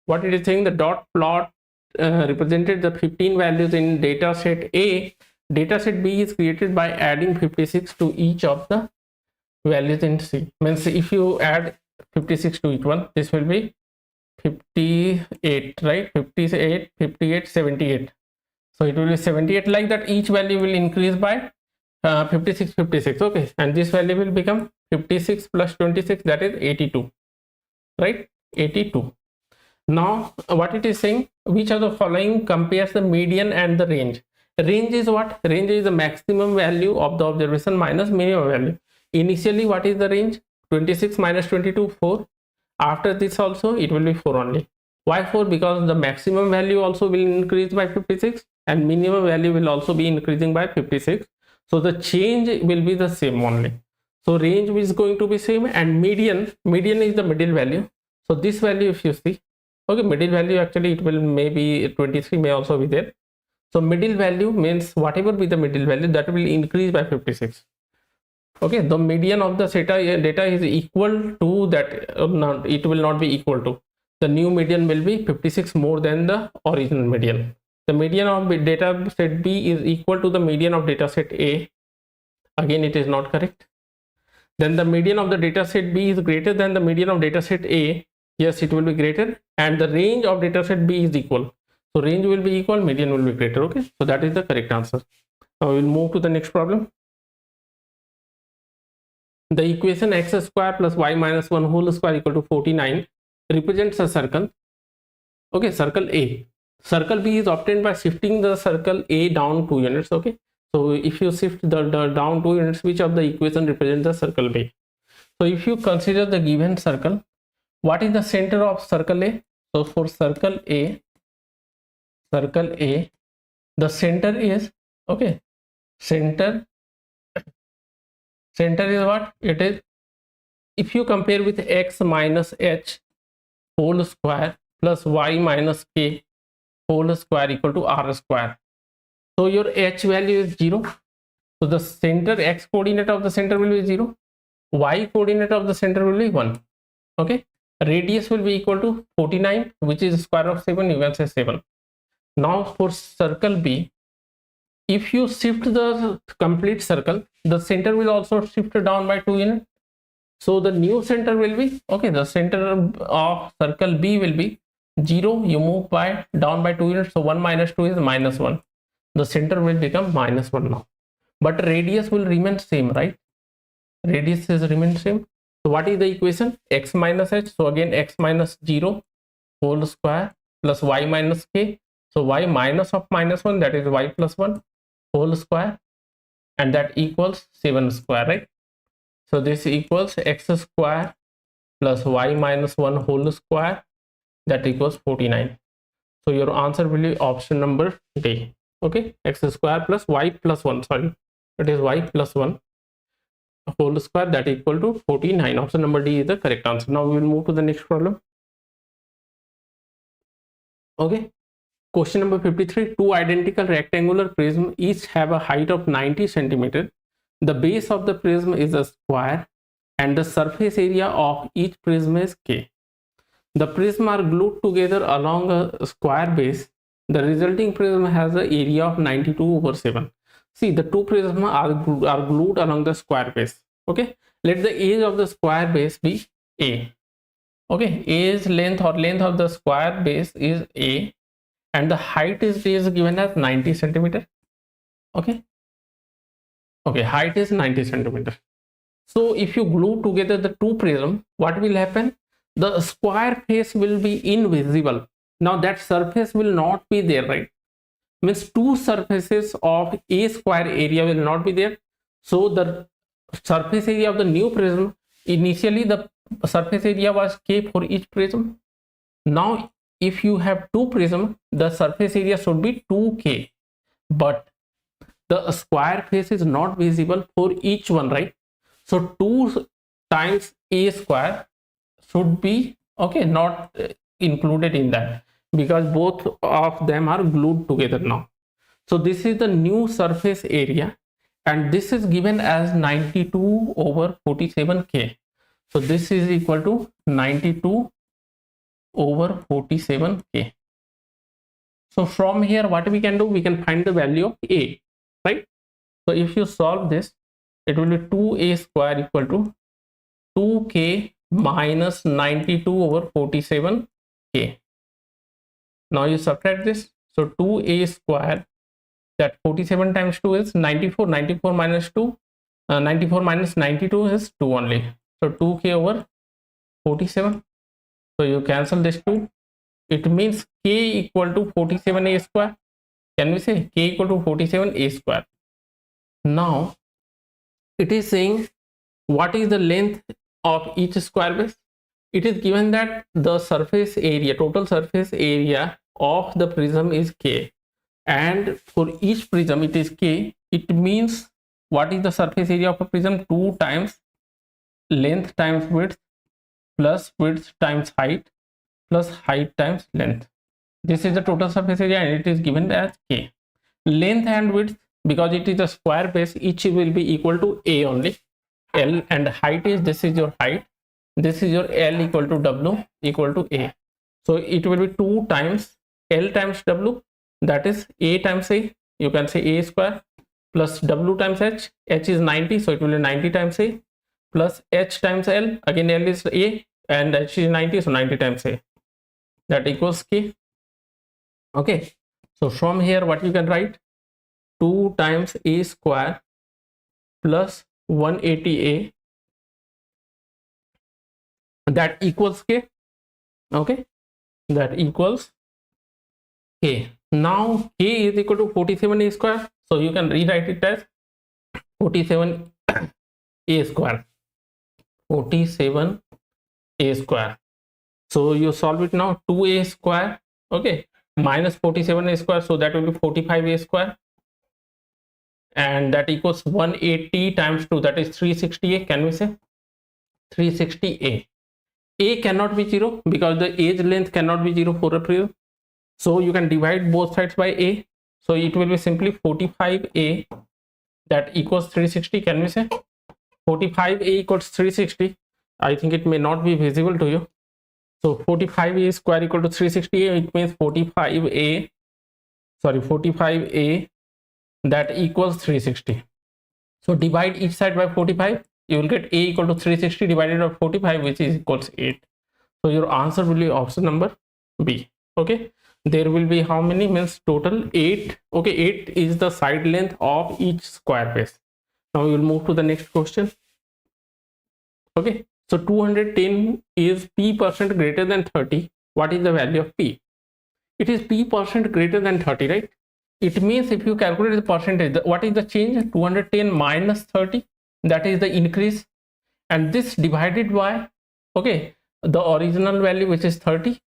what it is saying, the dot plot represented the 15 values in data set A. Data set B is created by adding 56 to each of the values in C. Means if you add 56 to each one, this will be 58, right? 58, 58, 78. So it will be 78, like that. Each value will increase by 56, 56. Okay, and this value will become 56 plus 26, that is 82, right? 82. Now what it is saying, which of the following compares the median and the range? Range is what? Range is the maximum value of the observation minus minimum value. Initially what is the range? 26 minus 22, 4. After this also it will be 4 only. Why 4? Because the maximum value also will increase by 56 and minimum value will also be increasing by 56. So the change will be the same only. So range is going to be same, and median is the middle value. So this value, if you see, okay, middle value actually it will maybe 23 may also be there. So middle value means whatever be the middle value, that will increase by 56. Okay, the median of the data is equal to that, not, it will not be equal to. The new median will be 56 more than the original median. The median of data set B is equal to the median of data set A. Again, it is not correct. Then the median of the data set B is greater than the median of data set A. Yes, it will be greater, and the range of data set B is equal. So range will be equal, median will be greater. Okay, so that is the correct answer. Now we will move to the next problem. The equation x square plus y minus 1 whole square equal to 49 represents a circle. Okay, circle A. Circle B is obtained by shifting the circle A down 2 units. Okay, so if you shift the down 2 units, which of the equation represents the circle B? So if you consider the given circle, what is the center of circle A? So for circle A, the center is, okay, center is what? It is, if you compare with x minus h whole square plus y minus k whole square equal to r square. So your h value is 0. So the center, x coordinate of the center will be 0. Y coordinate of the center will be 1. Okay. Radius will be equal to 49, which is square of 7. You can say 7. Now for circle B, if you shift the complete circle, the center will also shift down by 2 units. So the new center will be, okay, the center of circle B will be 0. You move by down by 2 units. So 1 minus 2 is minus 1. The center will become minus 1 now. But radius will remain same, right? Radius is remain same. So what is the equation? X minus h. So again x minus 0 whole square plus y minus k. So y minus of minus 1, that is y plus 1 whole square, and that equals 7 square, right? So this equals x square plus y minus 1 whole square, that equals 49. So your answer will be option number D. Okay, x square plus y plus 1, sorry, it is y plus 1 whole square, that equal to 49. Option number D is the correct answer. Now we will move to the next problem. Okay, question number 53. Two identical rectangular prisms each have a height of 90 centimeter. The base of the prism is a square and the surface area of each prism is K. The prisms are glued together along a square base. The resulting prism has an area of 92/7. See, the two prisms are glued along the square base. Okay, let the edge of the square base be A. Okay, A's length or length of the square base is A, and the height is given as 90 centimeter. Okay, height is 90 centimeter. So if you glue together the two prisms, what will happen? The square face will be invisible. Now that surface will not be there, right? Means two surfaces of a square area will not be there. So the surface area of the new prism, initially the surface area was K for each prism. Now if you have two prisms, the surface area should be 2K, but the square face is not visible for each one, right? So 2 times A square should be not included in that, because both of them are glued together now. So this is the new surface area, and this is given as 92/47K. So this is equal to 92/47K. So from here what we can do, we can find the value of A, right? So if you solve this, it will be 2A square equal to 2K minus 92/47K. Now you subtract this. So 2A square, that 47 times 2 is 94. 94 minus 2, 94 minus 92 is 2 only. So 2K/47. So you cancel this 2. It means K equal to 47A square. Can we say K equal to 47A square? Now it is saying what is the length of each square base. It is given that the surface area, total surface area of the prism is K, and for each prism it is K. It means what is the surface area of a prism? 2 times length times width plus width times height plus height times length. This is the total surface area, and it is given as K. Length and width, because it is a square base, each will be equal to A only. L, and height is, this is your height, this is your L equal to W equal to A. So it will be 2 times L times W, that is A times A. You can say A square plus W times H. H is 90, so it will be 90 times A plus H times L. Again L is A and H is 90, so 90 times A. That equals K. Okay. So from here what you can write? 2 times A square plus 180A, that equals K. Okay, that equals K. Now K is equal to 47A square, so you can rewrite it as 47A square. 47A square. So you solve it now. 2A square, okay, minus 47A square, so that will be 45A square, and that equals 180 times 2, that is 360A. Can we say 360A? A cannot be 0 because the edge length cannot be 0 for a prism, so you can divide both sides by A. So it will be simply 45A, that equals 360. Can we say 45A equals 360? I think it may not be visible to you. So 45A square equal to 360A, it means 45A, that equals 360. So divide each side by 45, you will get A equal to 360 divided by 45, which is equals 8. So your answer will be option number B. Okay, there will be how many, means total 8. Okay, 8 is the side length of each square base. Now we will move to the next question. Okay, So 210 is p percent greater than 30. What is the value of p? It is p percent greater than 30, right? It means if you calculate the percentage, what is the change? 210 minus 30, that is the increase, and this divided by, okay, the original value, which is 30.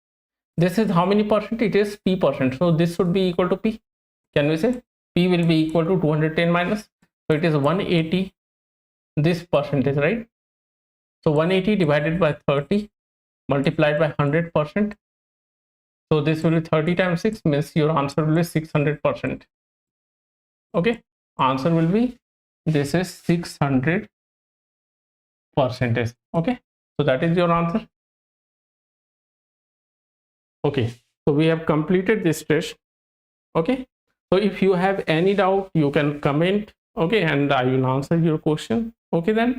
This is how many percent? It is p percent. So this should be equal to p. Can we say p will be equal to 210 minus, so it is 180, this percentage, right? So 180 divided by 30 multiplied by 100%. So this will be 30 times 6, means your answer will be 600%. Okay, answer will be, this is 600%. Okay, so that is your answer. Okay, so we have completed this test. Okay, so if you have any doubt, you can comment. Okay, and I will answer your question. Okay then.